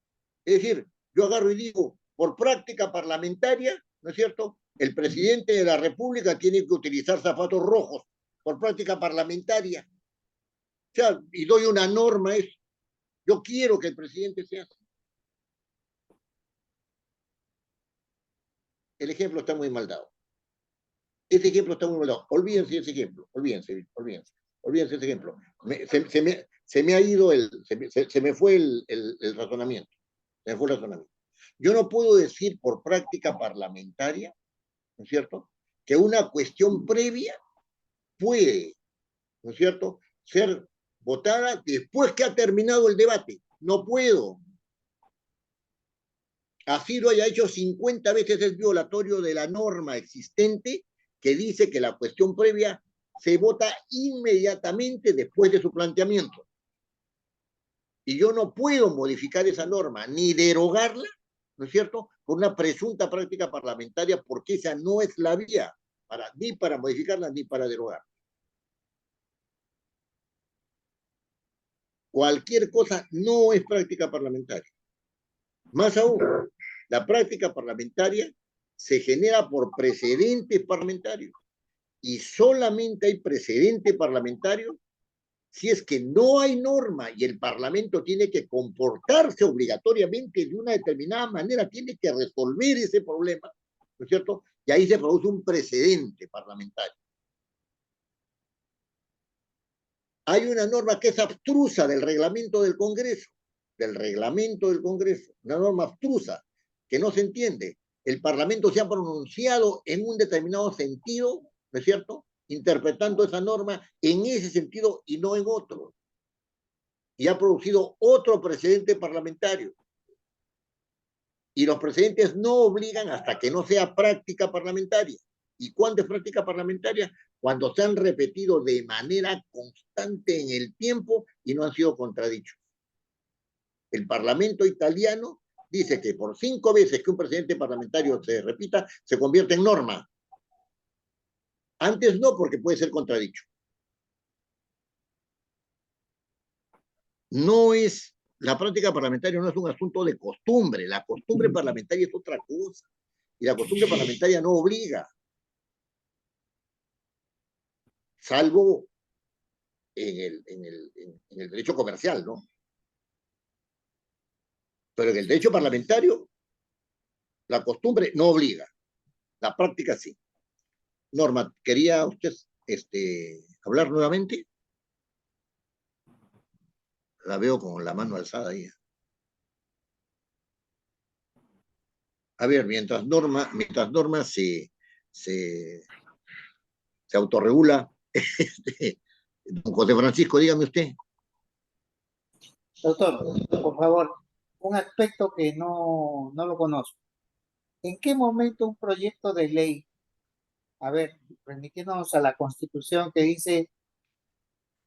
Es decir, yo agarro y digo, por práctica parlamentaria, ¿no es cierto?, el presidente de la República tiene que utilizar zapatos rojos, por práctica parlamentaria. O sea, y doy una norma, es, yo quiero que el presidente sea así. El ejemplo está muy mal dado. Ese ejemplo está muy mal dado. Olvídense ese ejemplo, olvídense ese ejemplo. Se me ha ido se me fue el razonamiento. Se me fue el razonamiento. Yo no puedo decir por práctica parlamentaria, ¿no es cierto?, que una cuestión previa puede, ¿no es cierto?, ser votada después que ha terminado el debate. No puedo. Así lo haya hecho 50 veces, es violatorio de la norma existente que dice que la cuestión previa se vota inmediatamente después de su planteamiento. Y yo no puedo modificar esa norma, ni derogarla, ¿no es cierto?, por una presunta práctica parlamentaria, porque esa no es la vía, ni para modificarla, ni para derogarla. Cualquier cosa no es práctica parlamentaria. Más aún, la práctica parlamentaria se genera por precedentes parlamentarios. Y solamente hay precedente parlamentario si es que no hay norma y el Parlamento tiene que comportarse obligatoriamente de una determinada manera, tiene que resolver ese problema, ¿no es cierto? Y ahí se produce un precedente parlamentario. hay una norma que es abstrusa del reglamento del Congreso, una norma abstrusa que no se entiende. El Parlamento se ha pronunciado en un determinado sentido, ¿no es cierto?, interpretando esa norma en ese sentido y no en otro. Y ha producido otro precedente parlamentario. Y los precedentes no obligan hasta que no sea práctica parlamentaria. ¿Y cuándo es práctica parlamentaria? Cuando se han repetido de manera constante en el tiempo y no han sido contradichos. El Parlamento italiano dice que por 5 veces que un precedente parlamentario se repita, se convierte en norma. Antes no, porque puede ser contradicho. No es, la práctica parlamentaria no es un asunto de costumbre. La costumbre parlamentaria es otra cosa. Y la costumbre parlamentaria no obliga. Salvo en el derecho comercial, ¿no? Pero en el derecho parlamentario, la costumbre no obliga. La práctica sí. Norma, ¿quería usted hablar nuevamente? La veo con la mano alzada ahí. A ver, mientras Norma se autorregula, don José Francisco, dígame usted. Doctor, por favor, un aspecto que no lo conozco. ¿En qué momento un proyecto de ley, a ver, remitiéndonos a la Constitución que dice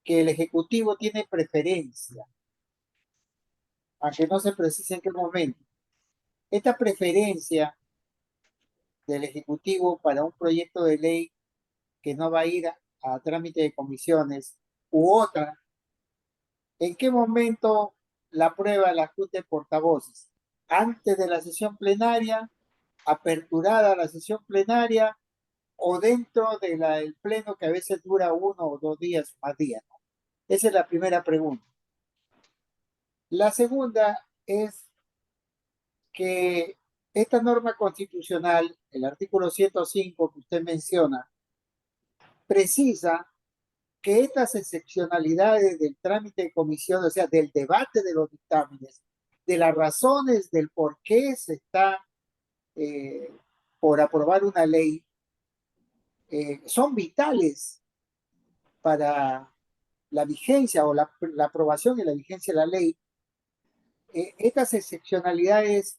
que el Ejecutivo tiene preferencia, aunque no se precise en qué momento, esta preferencia del Ejecutivo para un proyecto de ley que no va a ir a trámite de comisiones u otra, ¿en qué momento la aprueba la Junta de Portavoces? ¿Antes de la sesión plenaria, aperturada la sesión plenaria o dentro del pleno que a veces dura 1 o 2 días más días? Esa es la primera pregunta. La segunda es que esta norma constitucional, el artículo 105 que usted menciona, precisa que estas excepcionalidades del trámite de comisión, o sea, del debate de los dictámenes, de las razones del por qué se está por aprobar una ley, son vitales para la vigencia o la aprobación y la vigencia de la ley. Estas excepcionalidades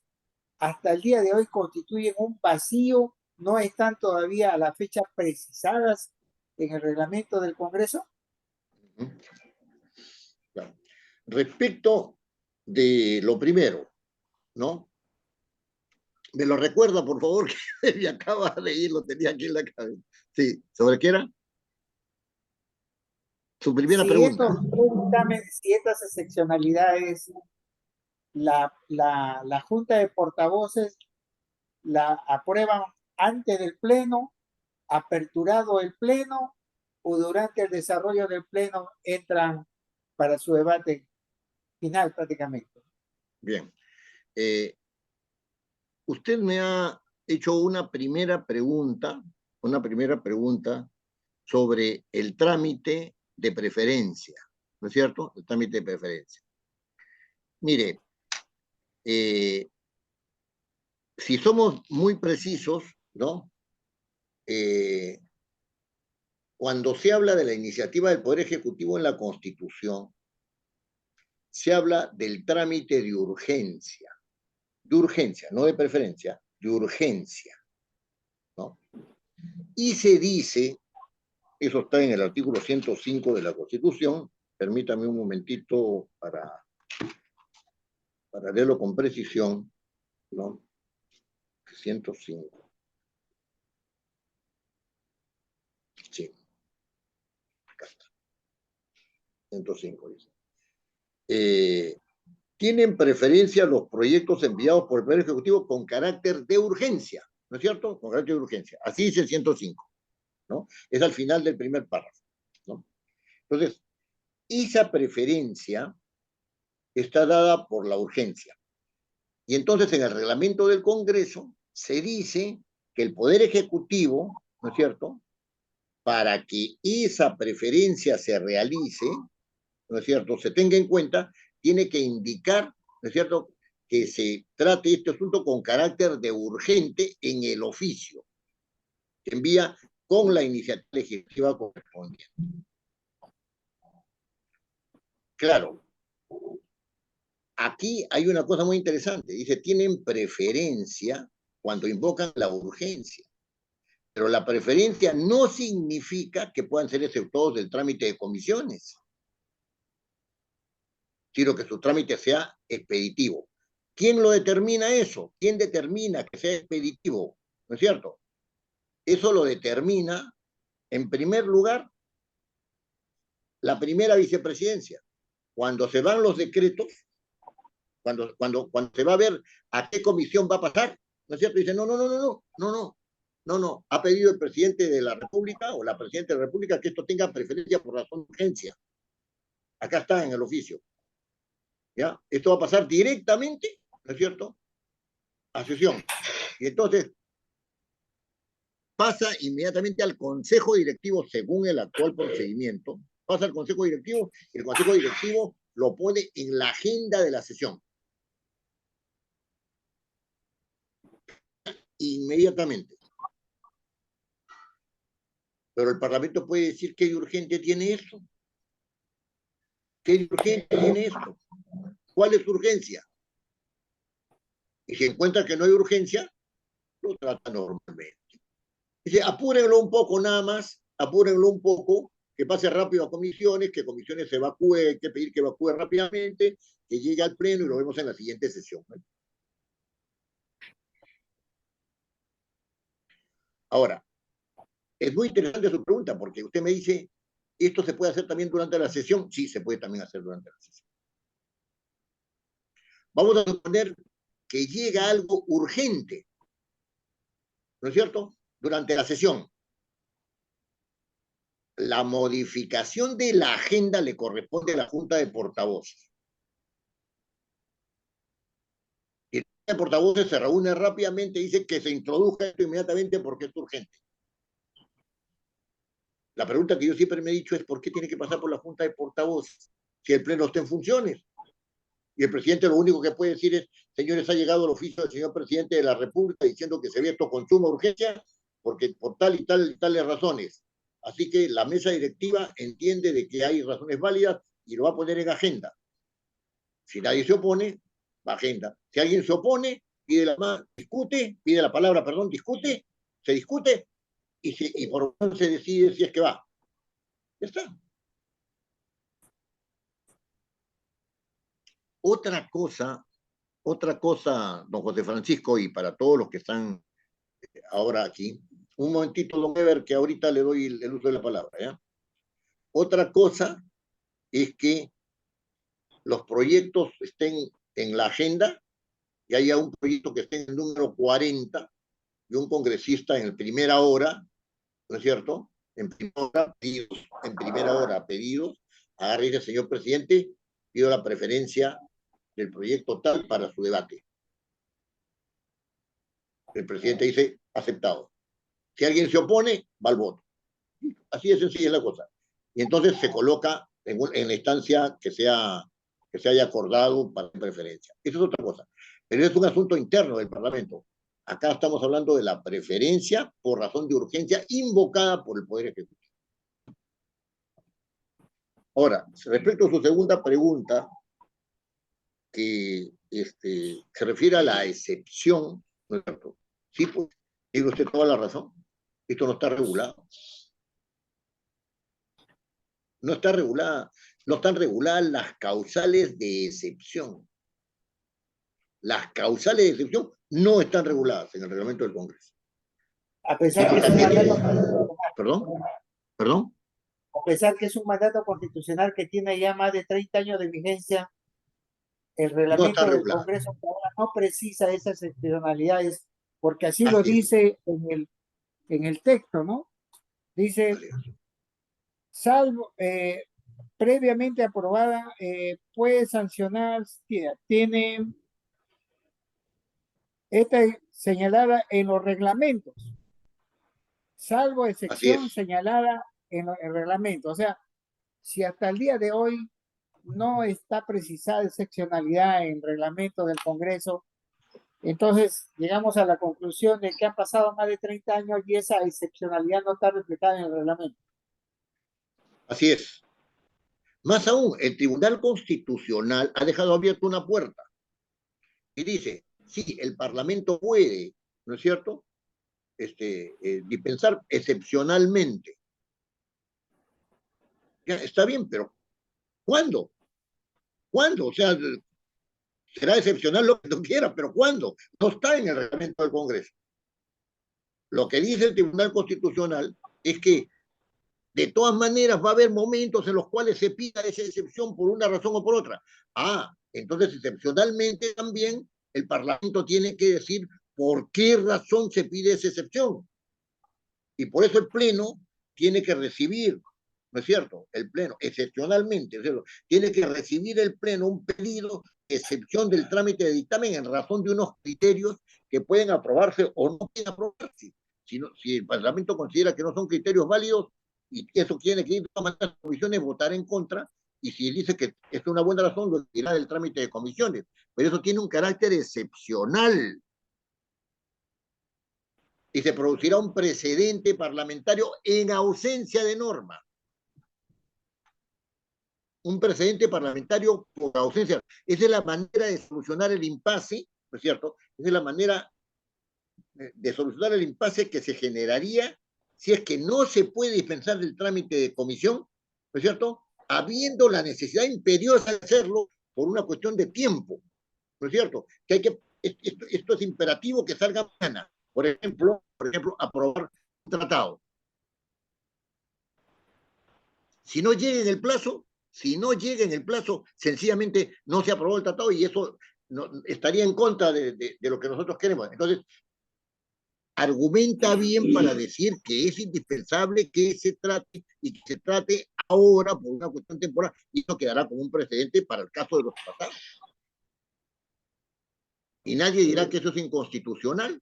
hasta el día de hoy constituyen un vacío, no están todavía a la fecha precisadas en el reglamento del Congreso. Respecto de lo primero, ¿no? Me lo recuerda, por favor, que me acaba de ir, lo tenía aquí en la cabeza. Sí, ¿sobre qué era? Su primera pregunta. Si estas excepcionalidades, la Junta de Portavoces la aprueban antes del Pleno, aperturado el Pleno, o durante el desarrollo del Pleno entran para su debate final prácticamente. Bien. Usted me ha hecho una primera pregunta sobre el trámite de preferencia, ¿no es cierto? El trámite de preferencia. Mire, si somos muy precisos, ¿no? Cuando se habla de la iniciativa del Poder Ejecutivo en la Constitución, se habla del trámite de urgencia, no de preferencia, de urgencia, ¿no? Y se dice, eso está en el artículo 105 de la Constitución, permítame un momentito para leerlo con precisión, ¿no? 105. Sí. Acá está. 105 dice. Tienen preferencia los proyectos enviados por el Poder Ejecutivo con carácter de urgencia, ¿no es cierto? Con carácter de urgencia. Así dice el 105, ¿no? Es al final del primer párrafo, ¿no? Entonces, esa preferencia está dada por la urgencia. Y entonces en el reglamento del Congreso se dice que el Poder Ejecutivo, ¿no es cierto?, para que esa preferencia se realice, ¿no es cierto?, se tenga en cuenta, tiene que indicar, ¿no es cierto?, que se trate este asunto con carácter de urgente en el oficio. Se envía con la iniciativa legislativa correspondiente. Claro, aquí hay una cosa muy interesante. Dice, tienen preferencia cuando invocan la urgencia. Pero la preferencia no significa que puedan ser exceptuados del trámite de comisiones, sino que su trámite sea expeditivo. ¿Quién lo determina eso? ¿Quién determina que sea expeditivo? ¿No es cierto? Eso lo determina, en primer lugar, la primera vicepresidencia. Cuando se van los decretos, cuando se va a ver a qué comisión va a pasar, ¿no es cierto? Dice, no, ha pedido el presidente de la República o la presidenta de la República que esto tenga preferencia por razón de urgencia. Acá está en el oficio. ¿Ya? Esto va a pasar directamente, ¿no es cierto?, a sesión. Y entonces pasa inmediatamente al Consejo Directivo según el actual procedimiento. Pasa al Consejo Directivo y el Consejo Directivo lo pone en la agenda de la sesión. Inmediatamente. Pero el Parlamento puede decir qué urgente tiene esto. ¿Qué urgente tiene esto? ¿Cuál es su urgencia? Y si encuentra que no hay urgencia, lo trata normalmente. Dice, apúrenlo un poco nada más, apúrenlo un poco, que pase rápido a comisiones, que comisiones se evacúe, hay que pedir que evacúe rápidamente, que llegue al pleno y lo vemos en la siguiente sesión. Ahora, es muy interesante su pregunta, porque usted me dice, ¿esto se puede hacer también durante la sesión? Sí, se puede también hacer durante la sesión. Vamos a suponer que llega algo urgente, ¿no es cierto?, durante la sesión. La modificación de la agenda le corresponde a la Junta de Portavoces. Y la Junta de Portavoces se reúne rápidamente y dice que se introduzca esto inmediatamente porque es urgente. La pregunta que yo siempre me he dicho es ¿por qué tiene que pasar por la Junta de Portavoces si el Pleno está en funciones? Y el presidente lo único que puede decir es, señores, ha llegado el oficio del señor presidente de la República diciendo que se ve esto con suma urgencia porque por tal y tales razones. Así que la mesa directiva entiende de que hay razones válidas y lo va a poner en agenda. Si nadie se opone, va a agenda. Si alguien se opone, pide la palabra, discute, se discute y por lo menos se decide si es que va. Ya está. Otra cosa, don José Francisco, y para todos los que están ahora aquí, un momentito, don Eber, que ahorita le doy el uso de la palabra, ¿ya? Otra cosa es que los proyectos estén en la agenda y haya un proyecto que esté en el número 40 y un congresista en primera hora, ¿no es cierto?, en primera hora pedidos, agarre y dice, señor presidente, pido la preferencia del proyecto tal para su debate. El presidente dice, aceptado. Si alguien se opone, va al voto. Así de sencilla es la cosa. Y entonces se coloca en la instancia que se haya acordado para preferencia. Eso es otra cosa. Pero es un asunto interno del Parlamento. Acá estamos hablando de la preferencia por razón de urgencia invocada por el Poder Ejecutivo. Ahora, respecto a su segunda pregunta, que se refiere a la excepción, ¿no es cierto? Sí, pues, tiene usted toda la razón. Esto no está regulado. No está regulada, no están reguladas las causales de excepción. Las causales de excepción no están reguladas en el reglamento del Congreso. A pesar que es un mandato, ¿Perdón? a pesar que es un mandato constitucional que tiene ya más de 30 años de vigencia, el reglamento del Congreso ahora no precisa esas excepcionalidades, porque así lo dice en el texto, ¿no? Dice, salvo previamente aprobada, puede sancionar, tiene esta señalada en los reglamentos, salvo excepción señalada en el reglamento. O sea, si hasta el día de hoy no está precisada excepcionalidad en el reglamento del Congreso. Entonces, llegamos a la conclusión de que han pasado más de 30 años y esa excepcionalidad no está reflejada en el reglamento. Así es. Más aún, el Tribunal Constitucional ha dejado abierta una puerta y dice, sí, el Parlamento puede, ¿no es cierto?, dispensar excepcionalmente. Ya, está bien, pero ¿cuándo? ¿Cuándo? O sea, será excepcional lo que tú quieras, pero ¿cuándo? No está en el reglamento del Congreso. Lo que dice el Tribunal Constitucional es que de todas maneras va a haber momentos en los cuales se pida esa excepción por una razón o por otra. Entonces excepcionalmente también el Parlamento tiene que decir por qué razón se pide esa excepción. Y por eso el Pleno tiene que recibir, ¿no es cierto? El Pleno, excepcionalmente, tiene que recibir el Pleno un pedido de excepción del trámite de dictamen en razón de unos criterios que pueden aprobarse o no pueden aprobarse. Si el Parlamento considera que no son criterios válidos, y eso tiene que ir de todas maneras a las comisiones, votar en contra, y si dice que es una buena razón, lo dirá del trámite de comisiones. Pero eso tiene un carácter excepcional. Y se producirá un precedente parlamentario en ausencia de norma. Un precedente parlamentario por ausencia. Esa es la manera de solucionar el impasse, ¿no es cierto? Esa es la manera de solucionar el impasse que se generaría si es que no se puede dispensar del trámite de comisión, ¿no es cierto?, habiendo la necesidad imperiosa de hacerlo por una cuestión de tiempo, ¿no es cierto? Esto es imperativo que salga mañana. Por ejemplo, aprobar un tratado. Si no llega en el plazo, sencillamente no se aprobó el tratado y eso estaría en contra de lo que nosotros queremos. Entonces, argumenta bien para decir que es indispensable que se trate y que se trate ahora por una cuestión temporal y eso quedará como un precedente para el caso de los tratados. Y nadie dirá que eso es inconstitucional,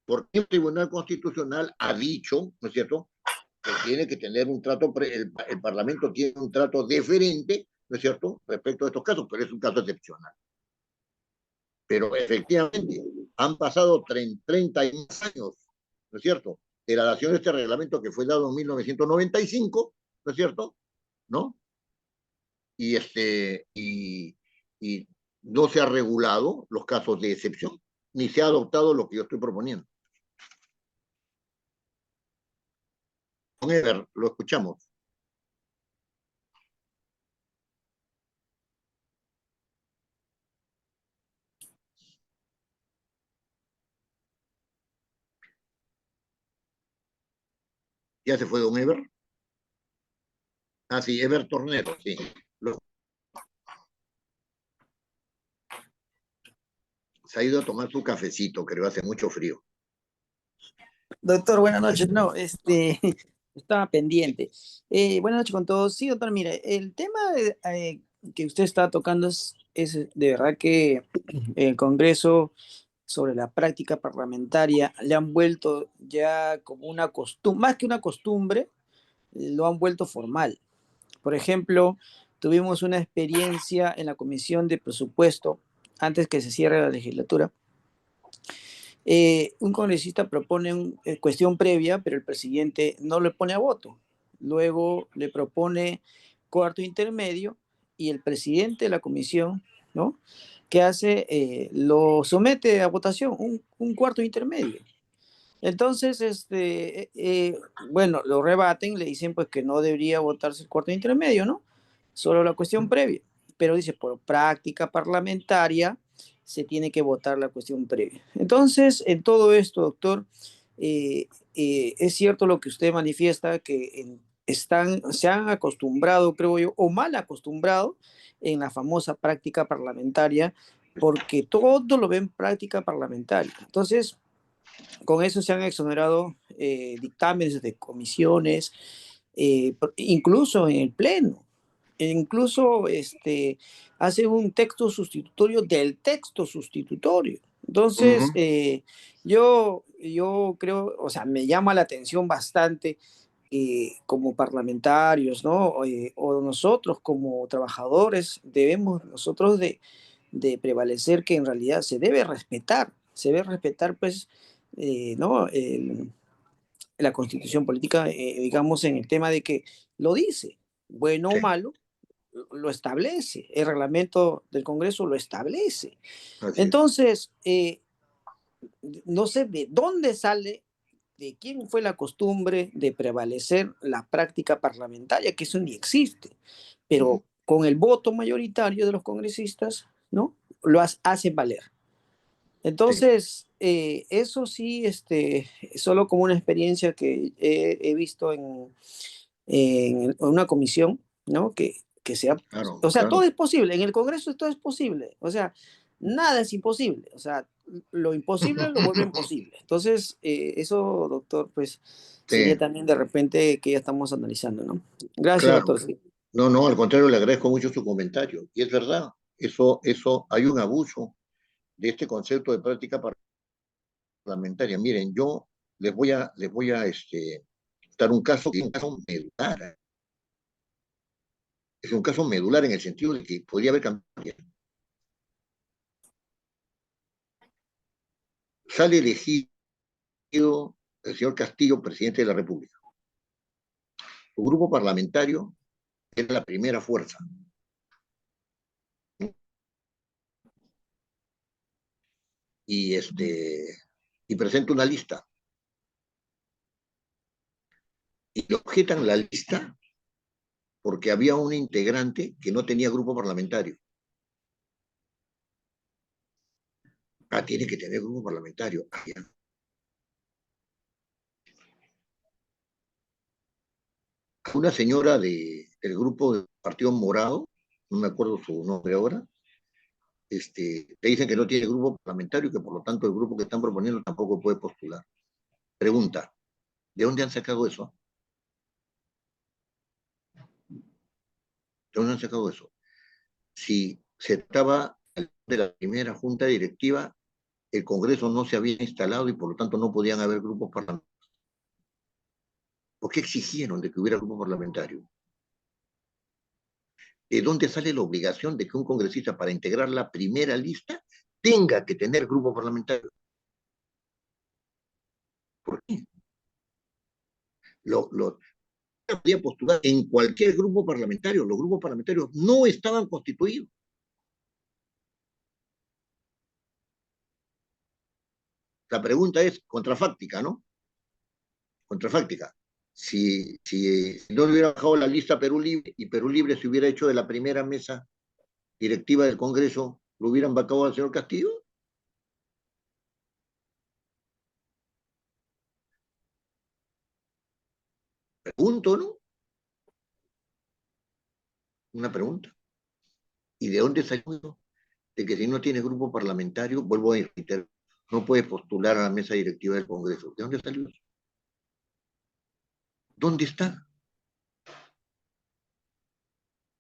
porque el Tribunal Constitucional ha dicho, ¿no es cierto?, que tiene que tener un trato, el Parlamento tiene un trato diferente, ¿no es cierto?, respecto a estos casos, pero es un caso excepcional. Pero efectivamente, han pasado 30 y más años, ¿no es cierto?, de la dación de este reglamento que fue dado en 1995, ¿no es cierto?, ¿no? Y no se ha regulado los casos de excepción, ni se ha adoptado lo que yo estoy proponiendo. Don Ever, lo escuchamos. ¿Ya se fue don Ever? Sí, Ever Tornero, sí. Se ha ido a tomar su cafecito, creo, hace mucho frío. Doctor, buenas noches. No, estaba pendiente. Buenas noches con todos. Sí, doctor, mire, el tema que usted está tocando es de verdad que el Congreso sobre la práctica parlamentaria le han vuelto ya como una costumbre, más que una costumbre, lo han vuelto formal. Por ejemplo, tuvimos una experiencia en la Comisión de Presupuesto antes que se cierre la legislatura. Un congresista propone una cuestión previa, pero el presidente no le pone a voto. Luego le propone cuarto intermedio y el presidente de la comisión, ¿no?, ¿qué hace? Lo somete a votación, un cuarto intermedio. Entonces, bueno, lo rebaten, le dicen pues que no debería votarse el cuarto intermedio, ¿no? Solo la cuestión previa. Pero dice, por práctica parlamentaria se tiene que votar la cuestión previa. Entonces, en todo esto, doctor, es cierto lo que usted manifiesta, que se han acostumbrado, creo yo, o mal acostumbrado en la famosa práctica parlamentaria, porque todo lo ven práctica parlamentaria. Entonces, con eso se han exonerado dictámenes de comisiones, incluso en el Pleno. Incluso hace un texto sustitutorio del texto sustitutorio. Entonces, yo creo, o sea, me llama la atención bastante como parlamentarios, ¿no? O nosotros como trabajadores debemos nosotros de prevalecer que en realidad se debe respetar pues, ¿no? La constitución política, digamos, en el tema de que lo dice, bueno o Sí, malo, lo establece, el reglamento del Congreso lo establece. así es. Entonces, no sé de dónde sale, de quién fue la costumbre de prevalecer la práctica parlamentaria, que eso ni existe, pero con el voto mayoritario de los congresistas, ¿no? Lo hacen valer. Sí, Entonces, eso sí, solo como una experiencia que he visto en una comisión, ¿no? Que sea, claro, o sea, todo claro. es posible, en el Congreso todo es posible, o sea, nada es imposible, o sea, lo imposible lo vuelven posible. Entonces, eso, doctor, pues sería Sí, también de repente que ya estamos analizando, ¿no? Gracias, claro. doctor. Sí. No, no, al contrario, le agradezco mucho su comentario. Y es verdad, hay un abuso de este concepto de práctica parlamentaria. Miren, yo les voy a dar un caso que es un caso medular. Es un caso medular en el sentido de que podría haber cambiado. Sale elegido el señor Castillo, presidente de la República. Su grupo parlamentario era la primera fuerza. Y presenta una lista. Y le objetan la lista porque había un integrante que no tenía grupo parlamentario. Ah, tiene que tener grupo parlamentario. Ah, ya. Una señora del grupo del Partido Morado, no me acuerdo su nombre ahora, le dicen que no tiene grupo parlamentario y que por lo tanto el grupo que están proponiendo tampoco puede postular. Pregunta, ¿de dónde han sacado eso? ¿De dónde han sacado eso? Si se trataba de la primera junta directiva, el Congreso no se había instalado y por lo tanto no podían haber grupos parlamentarios. ¿Por qué exigieron de que hubiera grupo parlamentario? ¿De dónde sale la obligación de que un congresista para integrar la primera lista tenga que tener grupo parlamentario? ¿Por qué? Lo podía postular en cualquier grupo parlamentario. Los grupos parlamentarios no estaban constituidos. La pregunta es contrafáctica, ¿no? Contrafáctica. Si no le hubiera bajado la lista Perú Libre y Perú Libre se hubiera hecho de la primera mesa directiva del Congreso, ¿lo hubieran vacado al señor Castillo? Pregunto, ¿no? Una pregunta. ¿Y de dónde salió de que si no tienes grupo parlamentario, vuelvo a reiterar, no puedes postular a la mesa directiva del Congreso? ¿De dónde salió eso? ¿Dónde está?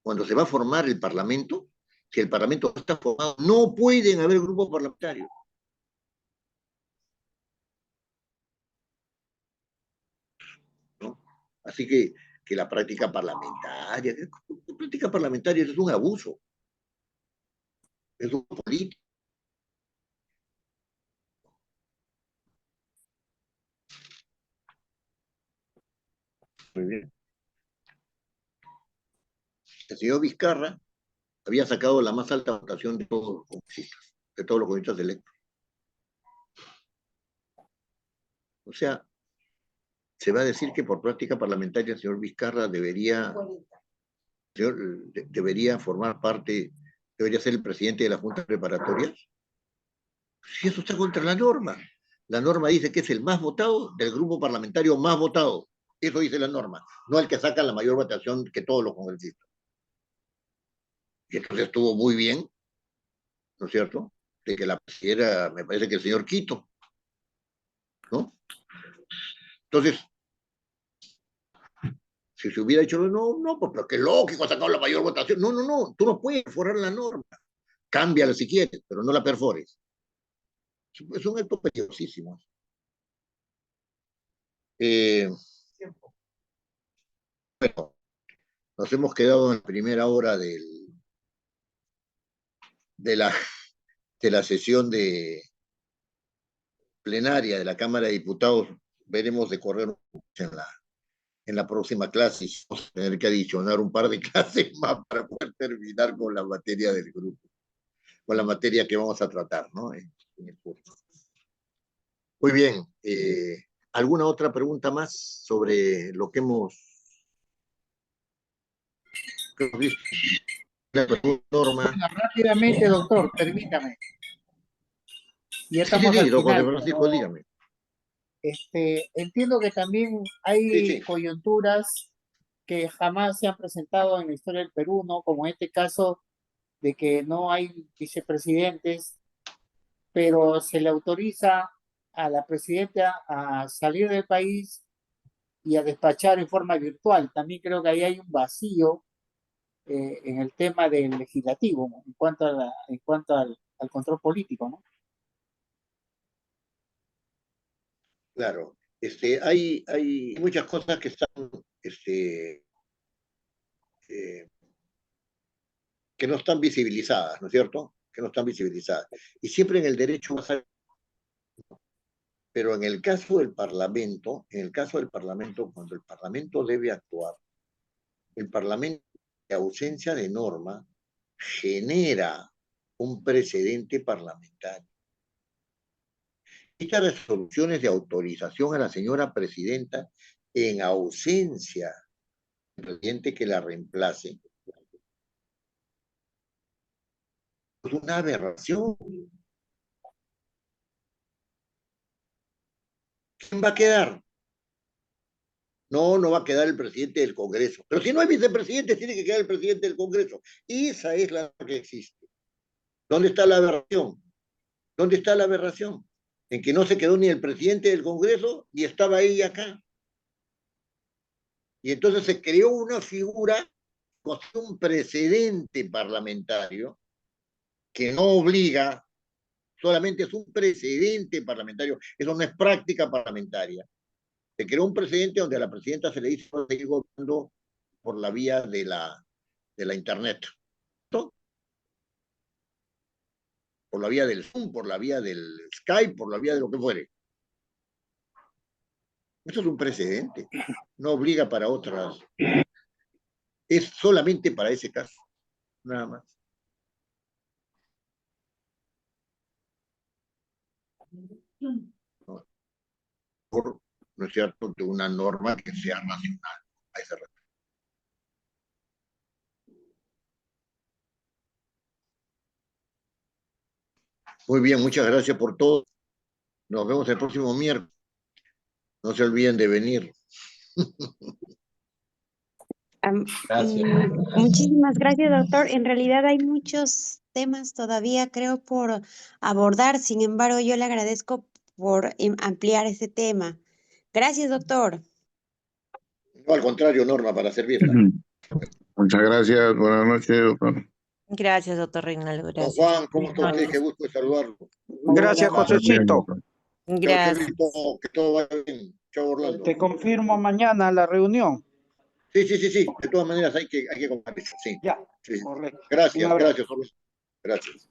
Cuando se va a formar el Parlamento, si el Parlamento no está formado, no pueden haber grupos parlamentarios. ¿No? Así que la práctica parlamentaria es un abuso, es un político. Muy bien. El señor Vizcarra había sacado la más alta votación de todos los congresistas, de todos los congresistas electos. O sea, se va a decir que por práctica parlamentaria el señor Vizcarra debería formar parte, debería ser el presidente de la Junta Preparatoria. Si eso está contra la norma. La norma dice que es el más votado del grupo parlamentario más votado. Eso dice la norma, no el que saca la mayor votación que todos los congresistas. Y entonces estuvo muy bien, ¿no es cierto? De que la presidiera, me parece que el señor Quito, ¿no? Entonces, si se hubiera hecho, no, pues qué lógico, ha sacado la mayor votación. No, tú no puedes perforar la norma. Cámbiala si quieres, pero no la perfores. Es un acto peligrosísimo. Nos hemos quedado en la primera hora de la sesión plenaria de la Cámara de Diputados. Veremos de correr en la próxima clase, y vamos a tener que adicionar un par de clases más para poder terminar con la materia del grupo, con la materia que vamos a tratar, ¿no? En el curso. Muy bien. ¿Alguna otra pregunta más sobre lo que hemos visto? La norma. Bueno, rápidamente, doctor, permítame. Ya estamos Sí, al don José final, Francisco, pero, dígame. entiendo que también hay Sí. coyunturas que jamás se han presentado en la historia del Perú, ¿no? Como este caso de que no hay vicepresidentes, pero se le autoriza a la presidenta a salir del país y a despachar en forma virtual. También creo que ahí hay un vacío en el tema del legislativo, ¿no? En cuanto al control político, ¿no? Claro. Hay muchas cosas que están que no están visibilizadas, ¿no es cierto? Que no están visibilizadas. Y siempre en el derecho, pero en el caso del Parlamento, cuando el Parlamento debe actuar, el Parlamento, en ausencia de norma, genera un precedente parlamentario. Estas resoluciones de autorización a la señora presidenta en ausencia del presidente que la reemplace es una aberración. ¿Quién va a quedar? No va a quedar el presidente del Congreso. Pero si no hay vicepresidente, tiene que quedar el presidente del Congreso. Y esa es la que existe. ¿Dónde está la aberración? ¿Dónde está la aberración? En que no se quedó ni el presidente del Congreso ni estaba ella acá. Y entonces se creó una figura con un precedente parlamentario que no obliga, solamente es un precedente parlamentario, eso no es práctica parlamentaria. Se creó un precedente donde a la presidenta se le hizo seguir gobernando por la vía de la internet, ¿no? Por la vía del Zoom, por la vía del Skype, por la vía de lo que fuere. Eso es un precedente, no obliga para otras, es solamente para ese caso, nada más. ¿No es cierto?, de una norma que sea racional a ese respecto. Muy bien, muchas gracias por todo. Nos vemos el próximo miércoles. No se olviden de venir. Muchísimas gracias, doctor. En realidad hay muchos temas todavía, creo, por abordar. Sin embargo, yo le agradezco por ampliar ese tema. Gracias, doctor. No, al contrario, Norma, para servirla. Muchas gracias. Buenas noches, doctor. Gracias, doctor Reinaldo. Don Gracias. Juan, ¿cómo está usted? Qué gusto de saludarlo. Gracias, Josecito. Chao, Gracias. Chelito, que todo vaya bien. Chao, Orlando. Te confirmo mañana la reunión. Sí. De todas maneras hay que compartir. Sí. Ya, Sí. correcto. Un Gracias, abrazo. Orlando. Gracias.